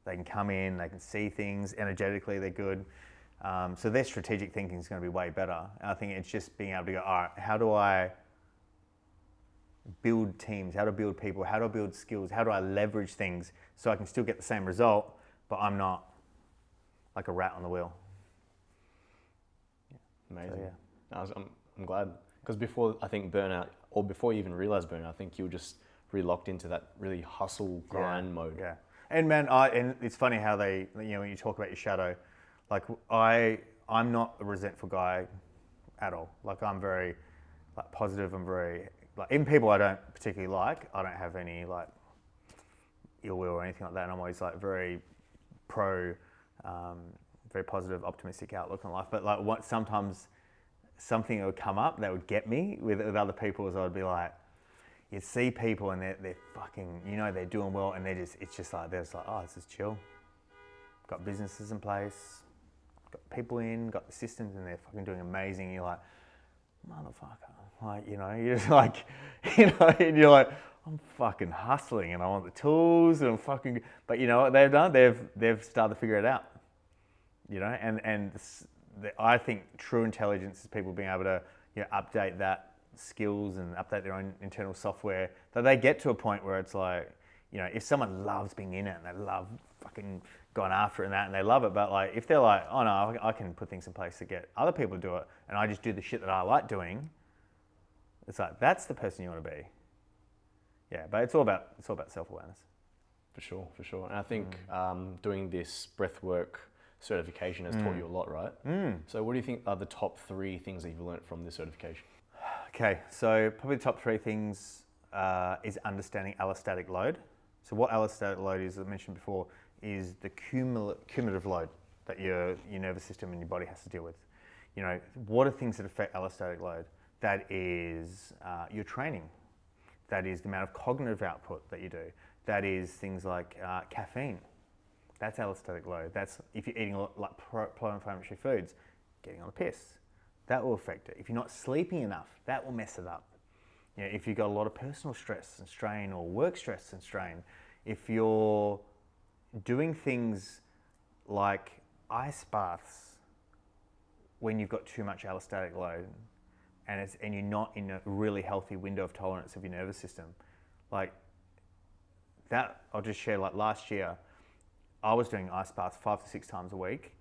They can come in, they can see things, energetically they're good. So their strategic thinking is going to be way better. And I think it's just being able to go, all right, how do I build teams? How to build people? How to build skills? How do I leverage things so I can still get the same result, but I'm not like a rat on the wheel? Amazing. So, yeah. I'm glad, because before I think burnout, or before you even realized burnout, I think you were just really locked into that really hustle grind mode. Yeah. And man, and it's funny how they, when you talk about your shadow, like I'm not a resentful guy at all. Like I'm very like positive. I'm very like, even people I don't particularly like, I don't have any like ill will or anything like that. And I'm always like very very positive, optimistic outlook on life. But like sometimes something that would come up that would get me with other people is I would be like, you'd see people and they're fucking, they're doing well and it's just like, they're just like, oh, this is chill. Got businesses in place, got people in, got the systems, and they're fucking doing amazing. You're like, motherfucker. Like, you're just like, and you're like, I'm fucking hustling and I want the tools and I'm fucking, but you know what they've done? They've started to figure it out, and I think true intelligence is people being able to, update that skills and update their own internal software, that they get to a point where it's like, if someone loves being in it and they love fucking going after it and that and they love it, but like if they're like, oh no, I can put things in place to get other people to do it and I just do the shit that I like doing, it's like, that's the person you want to be. Yeah, but it's all about self-awareness. For sure. And I think doing this breathwork certification has taught you a lot, right? So what do you think are the top 3 things that you've learned from this certification? Okay, so probably the top 3 things is understanding allostatic load. So what allostatic load is, as I mentioned before, is the cumulative load that your nervous system and your body has to deal with. What are things that affect allostatic load? That is your training. That is the amount of cognitive output that you do. That is things like caffeine. That's allostatic load. That's if you're eating a lot like pro-inflammatory foods, getting on the piss. That will affect it. If you're not sleeping enough, that will mess it up. If you've got a lot of personal stress and strain or work stress and strain, if you're doing things like ice baths when you've got too much allostatic load and you're not in a really healthy window of tolerance of your nervous system, like that, I'll just share, like last year, I was doing ice baths 5 to 6 times a week.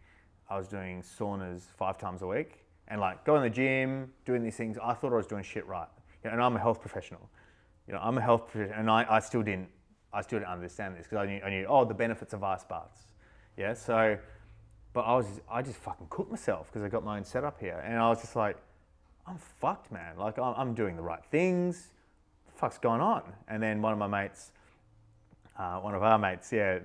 I was doing saunas 5 times a week. And like going to the gym, doing these things, I thought I was doing shit right. And I'm a health professional. I'm a health professional, and I still didn't understand this because I knew the benefits of ice baths. Yeah, so, but I just fucking cooked myself because I got my own setup here, and I was just like, I'm fucked, man. Like I'm doing the right things. What the fuck's going on? And then one of our mates,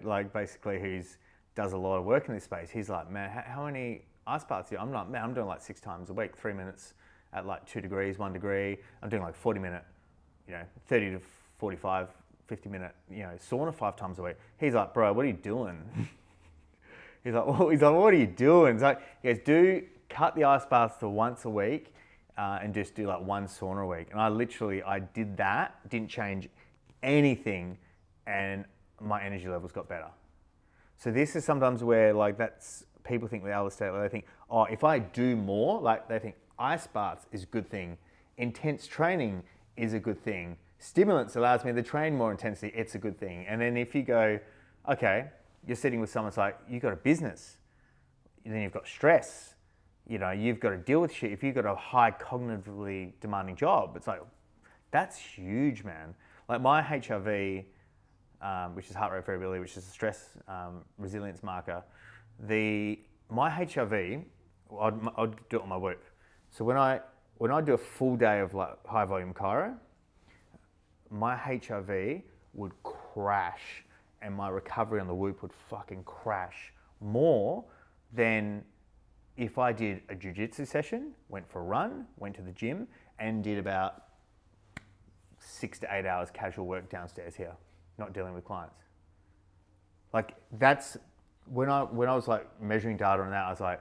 like basically who's does a lot of work in this space, he's like, man, how many ice baths do you? I'm like, man, I'm doing like 6 times a week, 3 minutes at like 2 degrees, 1 degree. I'm doing like 40-minute, 30 to 45, 50-minute, sauna 5 times a week. He's like, bro, what are you doing? He's like, what are you doing? It's like, he goes, cut the ice baths to once a week and just do like 1 sauna a week. And I did that, didn't change anything, and my energy levels got better. So this is sometimes where like that's, people think with allostatic, they think, oh, if I do more, like they think ice baths is a good thing, intense training is a good thing, stimulants allows me to train more intensely, it's a good thing. And then if you go, okay, you're sitting with someone, it's like, you've got a business, then you've got stress, you've got to deal with shit. If you've got a high cognitively demanding job, it's like, that's huge, man. Like my HRV, which is heart rate variability, which is a stress resilience marker, my HRV, I'd do it on my Whoop. So when I do a full day of like high volume chiro, my HRV would crash and my recovery on the Whoop would fucking crash more than if I did a jiu-jitsu session, went for a run, went to the gym, and did about 6 to 8 hours casual work downstairs here, not dealing with clients. Like that's when I was like measuring data on that, I was like,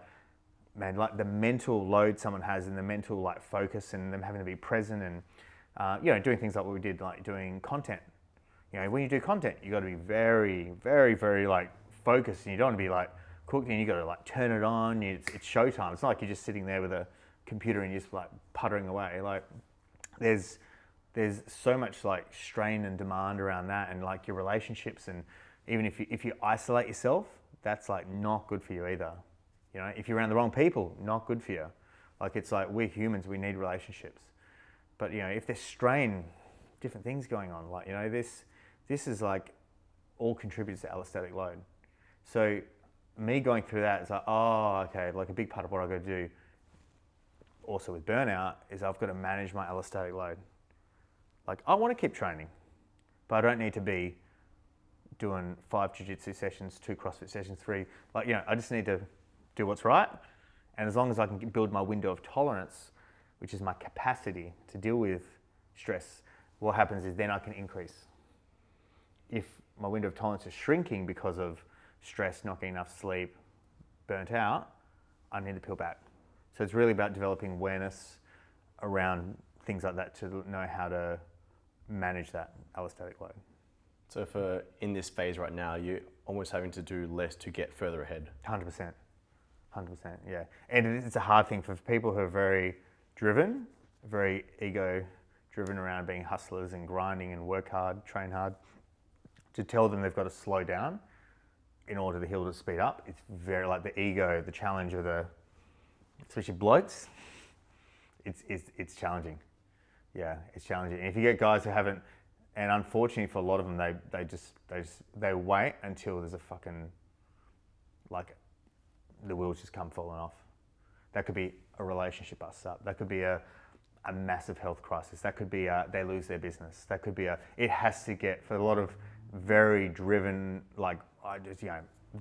man, like the mental load someone has and the mental like focus and them having to be present and doing things like what we did, like doing content. When you do content, you got to be very, very, very like focused, and you don't want to be like cooked, and you got to like turn it on. It's showtime. It's not like you're just sitting there with a computer and you're just like puttering away. Like there's so much like strain and demand around that, and like your relationships, and even if you isolate yourself, that's like not good for you either. If you're around the wrong people, not good for you. Like it's like we're humans, we need relationships. But if there's strain, different things going on, like this is like all contributes to allostatic load. So me going through that is like, oh, okay, like a big part of what I've got to do also with burnout is I've got to manage my allostatic load. Like I want to keep training, but I don't need to be doing 5 jiu-jitsu sessions, 2 CrossFit sessions, 3. Like, I just need to do what's right. And as long as I can build my window of tolerance, which is my capacity to deal with stress, what happens is then I can increase. If my window of tolerance is shrinking because of stress, not getting enough sleep, burnt out, I need to peel back. So it's really about developing awareness around things like that to know how to manage that allostatic load. So for in this phase right now, you're almost having to do less to get further ahead. 100%, yeah. And it's a hard thing for people who are very driven, very ego-driven around being hustlers and grinding and work hard, train hard, to tell them they've got to slow down in order to heal to speed up. It's very like the ego, the challenge of especially blokes, it's challenging. Yeah, it's challenging. And if you get guys who haven't, and unfortunately for a lot of them, they wait until there's a fucking, like, the wheels just come falling off. That could be a relationship busts up. That could be a massive health crisis. That could be they lose their business. That could be it has to get, for a lot of very driven, like,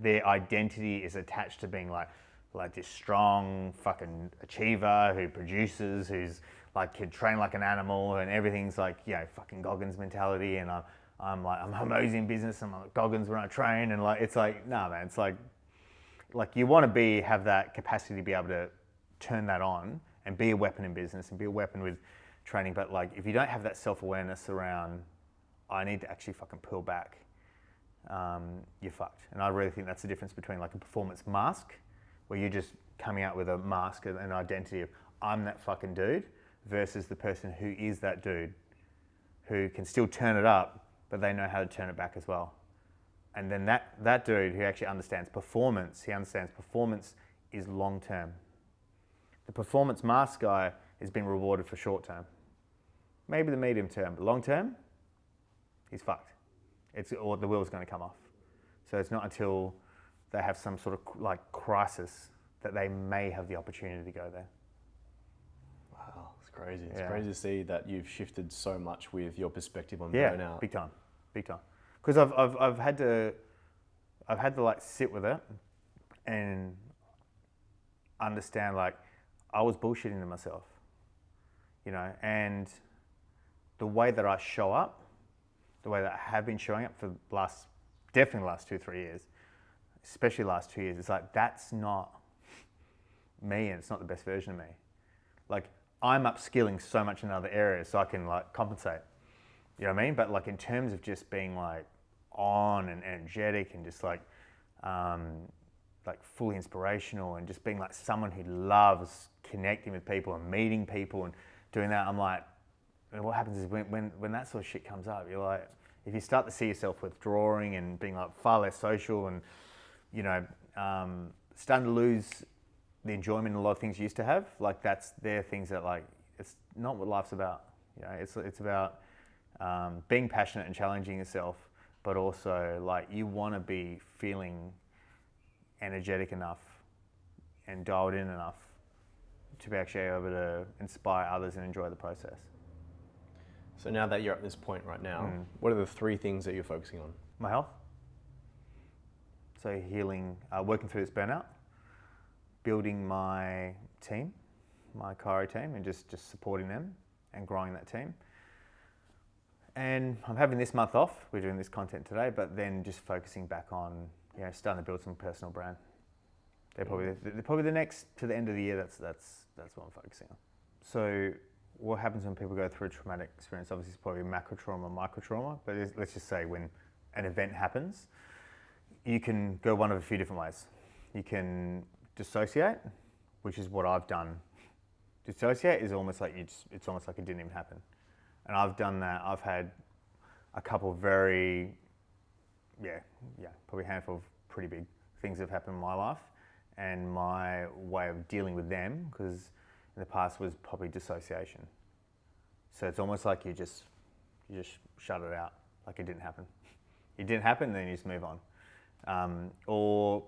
their identity is attached to being like this strong fucking achiever who produces, who's like can train like an animal, and everything's like fucking Goggins mentality, and I'm Homozy in business, I'm like Goggins when I train, and like it's like nah man, it's like you want to have that capacity to be able to turn that on and be a weapon in business and be a weapon with training, but like if you don't have that self-awareness around I need to actually fucking pull back, you're fucked. And I really think that's the difference between like a performance mask, where you're just coming out with a mask and an identity of I'm that fucking dude, versus the person who is that dude, who can still turn it up, but they know how to turn it back as well. And then that dude who actually understands performance, he understands performance is long term. The performance mask guy is being rewarded for short term, maybe the medium term, but long term, he's fucked. Or the wheel's going to come off. So it's not until they have some sort of like crisis that they may have the opportunity to go there. Wow, it's crazy. It's crazy to see that you've shifted so much with your perspective on burnout. Yeah, big time. Because I've had to like sit with it and understand like I was bullshitting to myself, and the way that I show up, the way that I have been showing up for definitely the last 2-3 years, especially the last 2 years, it's like that's not me, and it's not the best version of me. Like I'm upskilling so much in other areas so I can like compensate. You know what I mean? But like in terms of just being like on and energetic and just like fully inspirational and just being like someone who loves connecting with people and meeting people and doing that, I'm like, and what happens is when that sort of shit comes up, you're like, if you start to see yourself withdrawing and being like far less social and, starting to lose the enjoyment in a lot of things you used to have, like they're things that like, it's not what life's about. It's about being passionate and challenging yourself, but also like you want to be feeling energetic enough and dialed in enough to be actually able to inspire others and enjoy the process. So now that you're at this point right now, what are the 3 things that you're focusing on? My health. So healing, working through this burnout, building my team, my chiro team, and just supporting them and growing that team. And I'm having this month off. We're doing this content today, but then just focusing back on, starting to build some personal brand. They're probably the next to the end of the year. That's what I'm focusing on. So what happens when people go through a traumatic experience? Obviously, it's probably macro trauma, micro trauma. But let's just say when an event happens, you can go one of a few different ways. You can dissociate, which is what I've done. Dissociate is almost like it's almost like it didn't even happen. And I've done that. I've had a couple of very, probably a handful of pretty big things that have happened in my life. And my way of dealing with them, because in the past was probably dissociation. So it's almost like you just shut it out, like it didn't happen. It didn't happen, then you just move on. Or,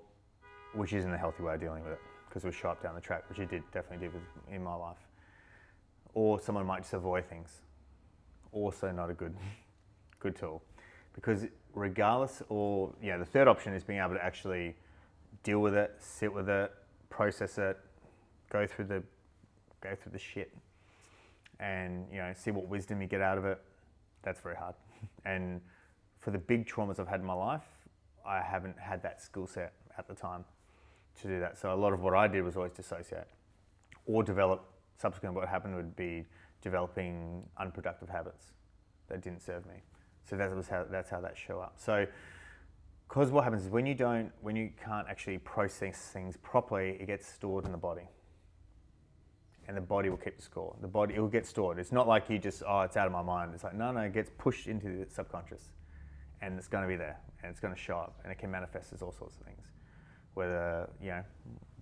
which isn't a healthy way of dealing with it, because we're sharp down the track, which you definitely did in my life. Or someone might just avoid things. Also not a good tool, because regardless, or the third option is being able to actually deal with it, sit with it, process it, go through the shit, and see what wisdom you get out of it. That's very hard. And for the big traumas I've had in my life, I haven't had that skill set at the time to do that. So a lot of what I did was always dissociate, or develop. Subsequently, what happened would be developing unproductive habits that didn't serve me. So that's how that show up. So, because what happens is when you can't actually process things properly, it gets stored in the body, and the body will keep the score. The body, it will get stored. It's not like you just, it's out of my mind. It's like no, it gets pushed into the subconscious, and it's going to be there, and it's going to show up, and it can manifest as all sorts of things, whether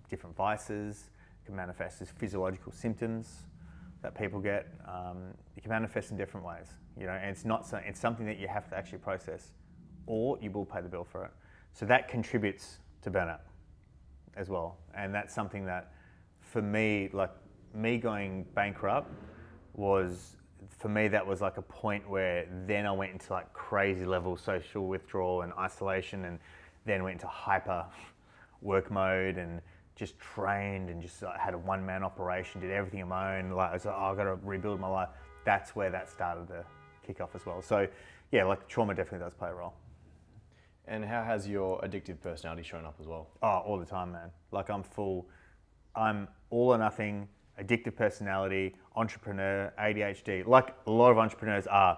different vices. Can manifest as physiological symptoms that people get. It can manifest in different ways, and it's something that you have to actually process, or you will pay the bill for it. So that contributes to burnout as well, and that's something that, for me, like me going bankrupt was, for me, that was like a point where then I went into like crazy level social withdrawal and isolation, and then went into hyper work mode and just trained and just had a one-man operation, did everything on my own. Like I was like, I've got to rebuild my life. That's where that started to kick off as well. So like trauma definitely does play a role. And how has your addictive personality shown up as well? Oh, all the time, man. Like I'm all or nothing, addictive personality, entrepreneur, ADHD. Like a lot of entrepreneurs are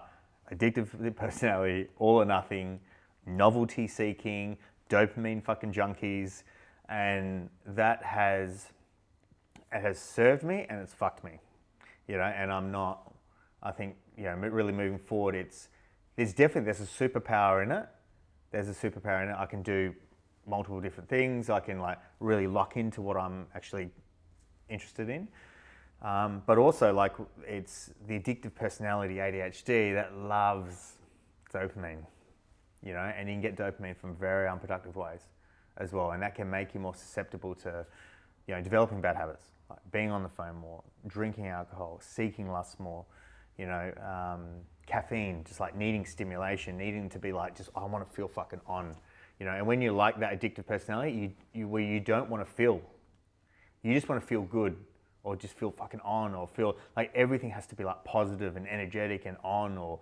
addictive personality, all or nothing, novelty seeking, dopamine fucking junkies. And that has served me and it's fucked me, and I'm not, I think, really moving forward, there's a superpower in it. There's a superpower in it. I can do multiple different things. I can like really lock into what I'm actually interested in. But also like it's the addictive personality, ADHD, that loves dopamine, and you can get dopamine from very unproductive ways as well, and that can make you more susceptible to, developing bad habits, like being on the phone more, drinking alcohol, seeking lust more, caffeine, just like needing stimulation, needing to be like, just I want to feel fucking on, And when you like that addictive personality, where you don't want to feel, you just want to feel good, or just feel fucking on, or feel like everything has to be like positive and energetic and on, or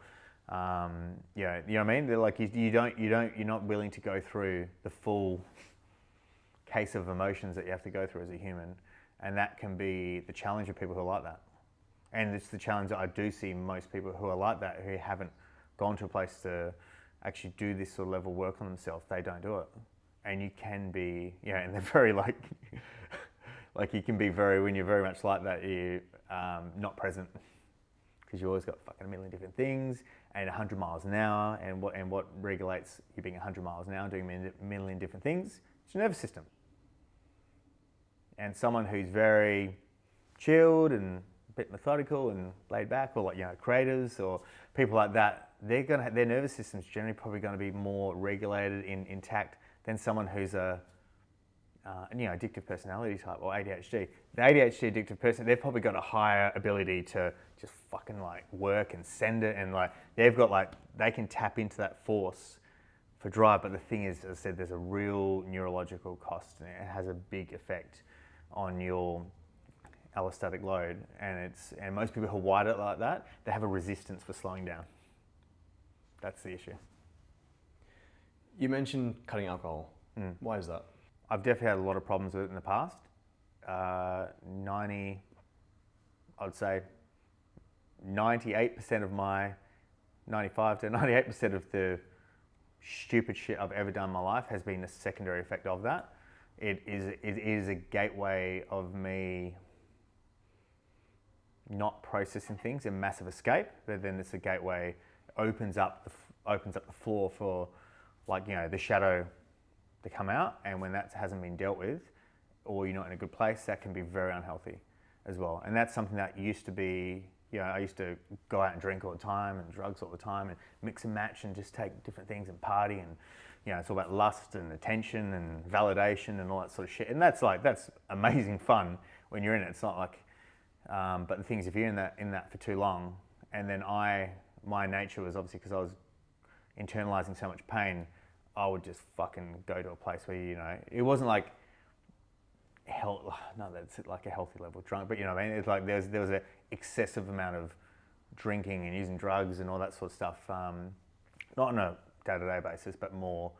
you know what I mean? They're like you're not willing to go through the full case of emotions that you have to go through as a human, and that can be the challenge of people who are like that. And it's the challenge that I do see most people who are like that, who haven't gone to a place to actually do this sort of level work on themselves. They don't do it, and you can be, and they're very like you can be very, when you're very much like that, you're not present, because you always got fucking a million different things and 100 miles an hour, and what regulates you being 100 miles an hour doing a million different things? It's your nervous system. And someone who's very chilled and a bit methodical and laid back, or creatives or people like that, their nervous system's generally probably going to be more regulated, intact than someone who's a addictive personality type or ADHD. The ADHD addictive person, they've probably got a higher ability to just fucking work and send it, and they can tap into that force for drive. But the thing is, as I said, there's a real neurological cost, and it has a big effect on your allostatic load, and most people who wire it like that, they have a resistance for slowing down. That's the issue. You mentioned cutting alcohol. Why is that? I've definitely had a lot of problems with it in the past. I'd say 98% of my, 95 to 98% of the stupid shit I've ever done in my life has been a secondary effect of that. It is a gateway of me not processing things, a massive escape, but then it's a gateway, opens up the floor for, like, you know, the shadow to come out, and when that hasn't been dealt with, or you're not in a good place, that can be very unhealthy as well. And that's something that used to be, you know, I used to go out and drink all the time and drugs all the time and mix and match and just take different things and party, and, you know, it's all about lust and attention and validation and all that sort of shit. And that's amazing fun when you're in it. It's not like, but the thing is, if you're in that for too long, and then my nature was obviously, because I was internalizing so much pain, I would just fucking go to a place where, you know, it wasn't like that's like a healthy level of drunk, but you know what I mean? It's like there was an excessive amount of drinking and using drugs and all that sort of stuff, not on a day-to-day basis, but more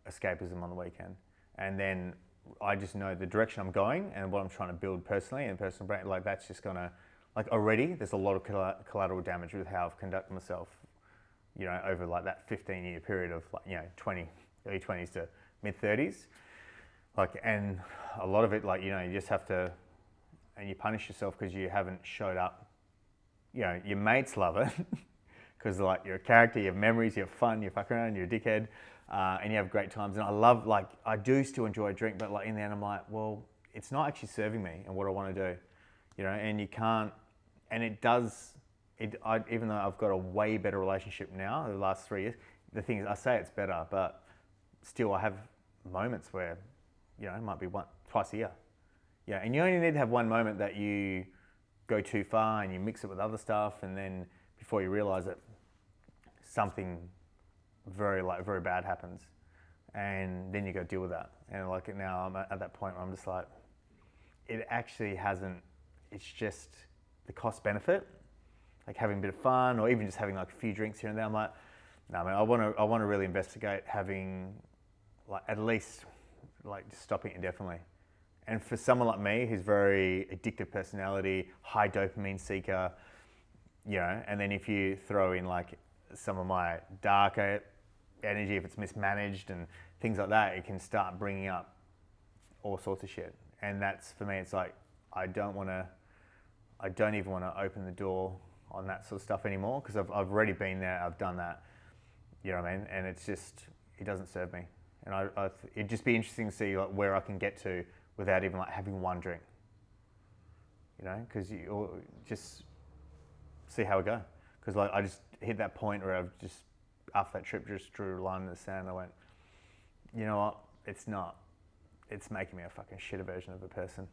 escapism on the weekend. And then I just know the direction I'm going and what I'm trying to build personally and personal brand, like that's just gonna, like already there's a lot of collateral damage with how I've conducted myself, you know, over like that 15-year period of, like, you know, early 20s to mid 30s. Like, and a lot of it, like, you know, you just have to, and you punish yourself because you haven't showed up. You know, your mates love it because, like, you're a character, you have memories, you have fun, you fuck around, you're a dickhead, and you have great times. And I love, like, I do still enjoy a drink, but like in the end I'm like, well, it's not actually serving me and what I want to do, you know. And you can't, and it does, even though I've got a way better relationship now the last 3 years, the thing is, I say it's better, but still I have moments where, you know, it might be twice a year. Yeah, and you only need to have one moment that you go too far and you mix it with other stuff, and then before you realize it, something very bad happens, and then you go deal with that. And like now I'm at that point where I'm just like, it actually hasn't. It's just the cost benefit, like having a bit of fun, or even just having like a few drinks here and there. I'm like, no, man, I want to really investigate having, like, at least, like, just stopping it indefinitely. And for someone like me who's very addictive personality, high dopamine seeker, you know, and then if you throw in like some of my darker energy, if it's mismanaged and things like that, it can start bringing up all sorts of shit. And that's, for me, it's like, I don't even want to open the door on that sort of stuff anymore, because I've already been there, I've done that, you know what I mean? And it's just, it doesn't serve me. And it'd just be interesting to see, like, where I can get to without even like having one drink, you know, because you just see how it goes. Because like I just hit that point where I've just, after that trip, just drew a line in the sand. I went, you know what, it's making me a fucking shitter version of a person.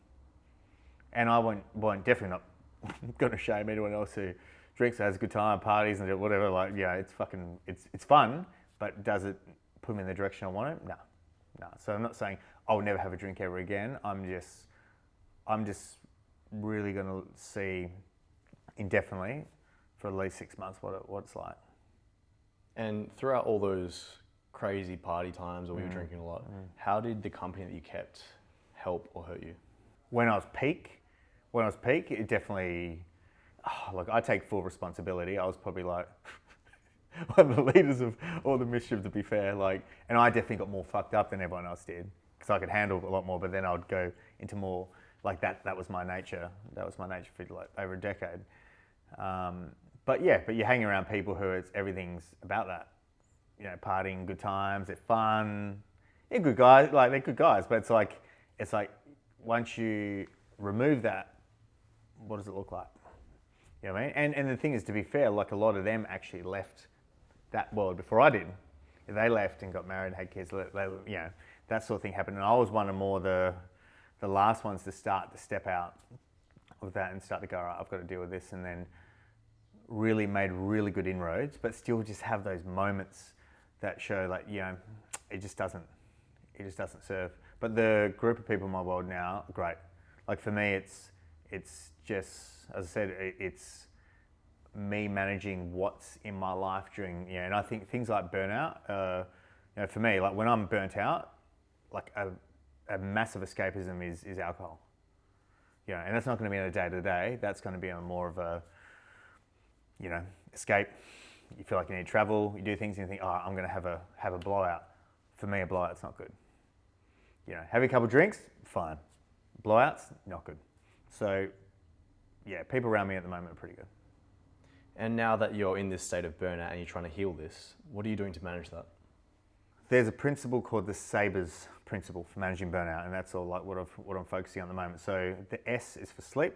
And I won't definitely not going to shame anyone else who drinks, has a good time, parties and whatever. Like, yeah, it's fucking, it's fun, but does it put me in the direction I want it? No. So I'm not saying I'll never have a drink ever again. I'm just really going to see indefinitely for at least 6 months what it's like. And throughout all those crazy party times where we were drinking a lot, how did the company that you kept help or hurt you? When I was peak, it definitely, look, I take full responsibility. I was probably like one of the leaders of all the mischief, to be fair. Like, and I definitely got more fucked up than everyone else did, because I could handle a lot more. But then I would go into more like that. That was my nature. That was my nature for like over a decade. But you hang around people who everything's about that. You know, partying, good times, they're fun. They're good guys. Like, they're good guys. But it's like once you remove that, what does it look like? You know what I mean? And the thing is, to be fair, like, a lot of them actually left that world before I did. They left and got married and had kids. They, you know, that sort of thing happened. And I was one of more the last ones to step out of that and start to go, all right, I've got to deal with this. And then really made really good inroads, but still just have those moments that show, like, you know, it just doesn't serve. But the group of people in my world now, great. Like for me, it's just, as I said, it's me managing what's in my life during, and I think things like burnout, for me, like when I'm burnt out, like a massive escapism is alcohol. And that's not going to be on a day to day. That's going to be on more of a, escape. You feel like you need to travel. You do things and you think, oh, I'm going to have a blowout. For me, a blowout's not good. Having a couple of drinks, fine. Blowouts, not good. So, people around me at the moment are pretty good. And now that you're in this state of burnout and you're trying to heal this, what are you doing to manage that? There's a principle called the SABRES principle for managing burnout, and that's all like what I'm focusing on at the moment. So the S is for sleep.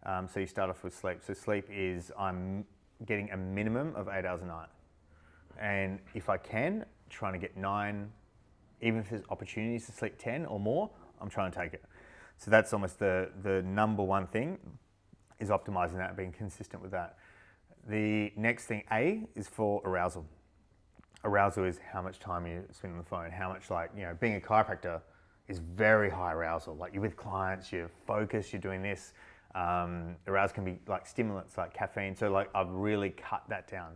So you start off with sleep. So sleep is I'm getting a minimum of 8 hours a night. And if I can, trying to get 9, even if there's opportunities to sleep 10 or more, I'm trying to take it. So that's almost the number one thing, is optimizing that, being consistent with that. The next thing, A, is for arousal. Arousal is how much time you spend on the phone, how much being a chiropractor is very high arousal. Like you're with clients, you're focused, you're doing this. Arousal can be like stimulants like caffeine. So like I've really cut that down.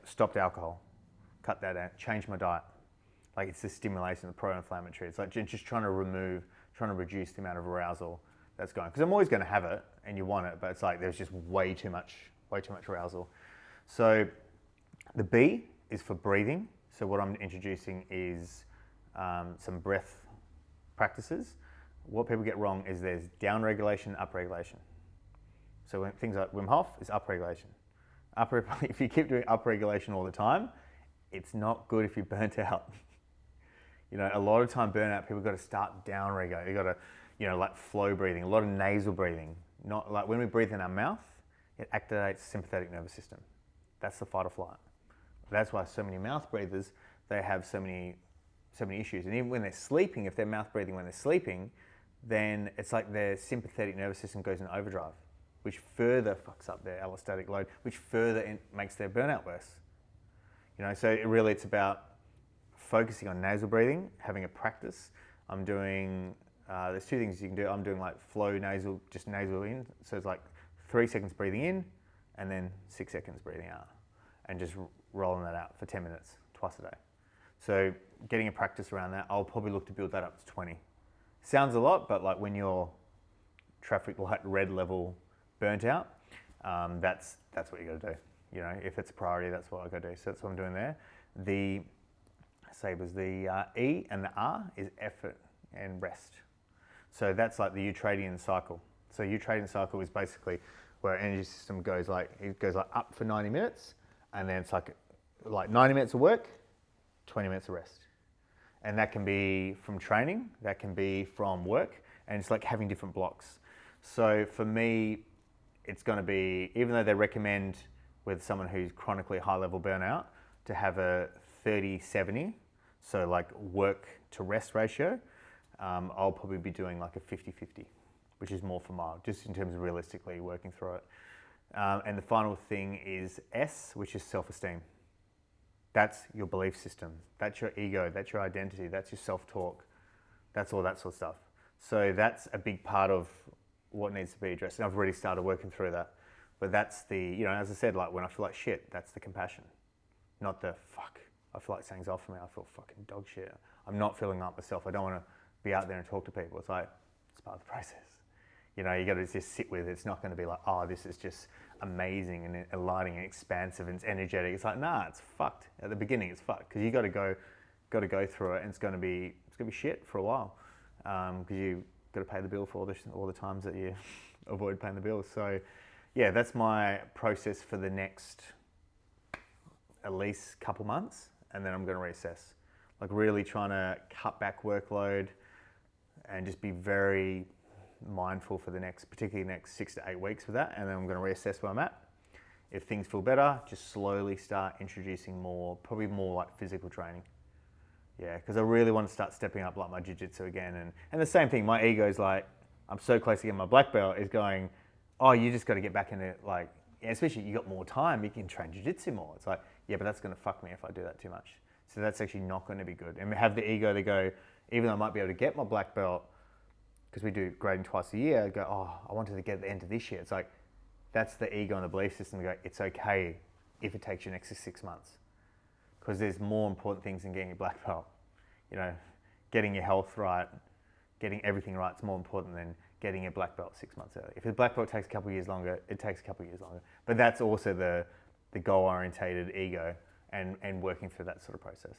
Stopped alcohol, cut that out, changed my diet. Like it's the stimulation, the pro-inflammatory. It's like just trying to reduce the amount of arousal that's going. Because I'm always going to have it and you want it, but it's like there's just way too much arousal. So the B is for breathing. So what I'm introducing is some breath practices. What people get wrong is there's down regulation, up regulation. So when things like Wim Hof is up regulation. If you keep doing up regulation all the time, it's not good if you're burnt out. A lot of time burnout, people got to start down regulating. You got to, like flow breathing, a lot of nasal breathing. Not like when we breathe in our mouth, it activates the sympathetic nervous system. That's the fight or flight. That's why so many mouth breathers, they have so many issues. And even when they're sleeping, if they're mouth breathing when they're sleeping, then it's like their sympathetic nervous system goes in overdrive, which further fucks up their allostatic load, which further makes their burnout worse. So it's about focusing on nasal breathing, having a practice. I'm doing, there's 2 things you can do. I'm doing like flow nasal, just nasal in. So it's like 3 seconds breathing in and then 6 seconds breathing out, and just rolling that out for 10 minutes, twice a day. So getting a practice around that, I'll probably look to build that up to 20. Sounds a lot, but like when you're traffic light red level burnt out, that's what you got to do. If it's a priority, that's what I got to do. So that's what I'm doing there. The SABRES, the E and the R is effort and rest. So that's like the Eutradian cycle. So Eutradian cycle is basically where our energy system goes like up for 90 minutes, and then it's like 90 minutes of work, 20 minutes of rest. And that can be from training, that can be from work, and it's like having different blocks. So for me, it's going to be, even though they recommend with someone who's chronically high level burnout to have a 30-70, so like work to rest ratio, I'll probably be doing like a 50-50, which is more for mild, just in terms of realistically working through it. And the final thing is S, which is self-esteem. That's your belief system. That's your ego. That's your identity. That's your self-talk. That's all that sort of stuff. So that's a big part of what needs to be addressed. And I've already started working through that. But that's the, as I said, like when I feel like shit, that's the compassion. Not the fuck, I feel like something's off for me. I feel fucking dog shit. I'm not feeling like myself. I don't want to be out there and talk to people. It's like, it's part of the process. You got to just sit with it. It's not going to be like, oh, this is just amazing and enlightening and expansive and it's energetic. It's like, nah, it's fucked. At the beginning, it's fucked because you got to go through it, and it's going to be shit for a while because you got to pay the bill for all the times that you avoid paying the bills. So, yeah, that's my process for the next at least couple months, and then I'm going to reassess. Like really trying to cut back workload and just be very mindful for particularly next 6 to 8 weeks for that, and then I'm going to reassess where I'm at. If things feel better, just slowly start introducing probably more like physical training. Yeah, because I really want to start stepping up like my jiu-jitsu again, and the same thing, my ego's like, I'm so close to getting my black belt, is going, oh, you just got to get back into like, especially you got more time, you can train jiu-jitsu more. It's like, yeah, but that's going to fuck me if I do that too much. So that's actually not going to be good. And have the ego to go, even though I might be able to get my black belt, because we do grading twice a year, go, oh, I wanted to get at the end of this year. It's like, that's the ego and the belief system to go, it's okay if it takes you an extra 6 months. Because there's more important things than getting a black belt. You know, getting your health right, getting everything right is more important than getting a black belt 6 months early. If a black belt takes a couple of years longer, it takes a couple of years longer. But that's also the goal-orientated ego and working for that sort of process.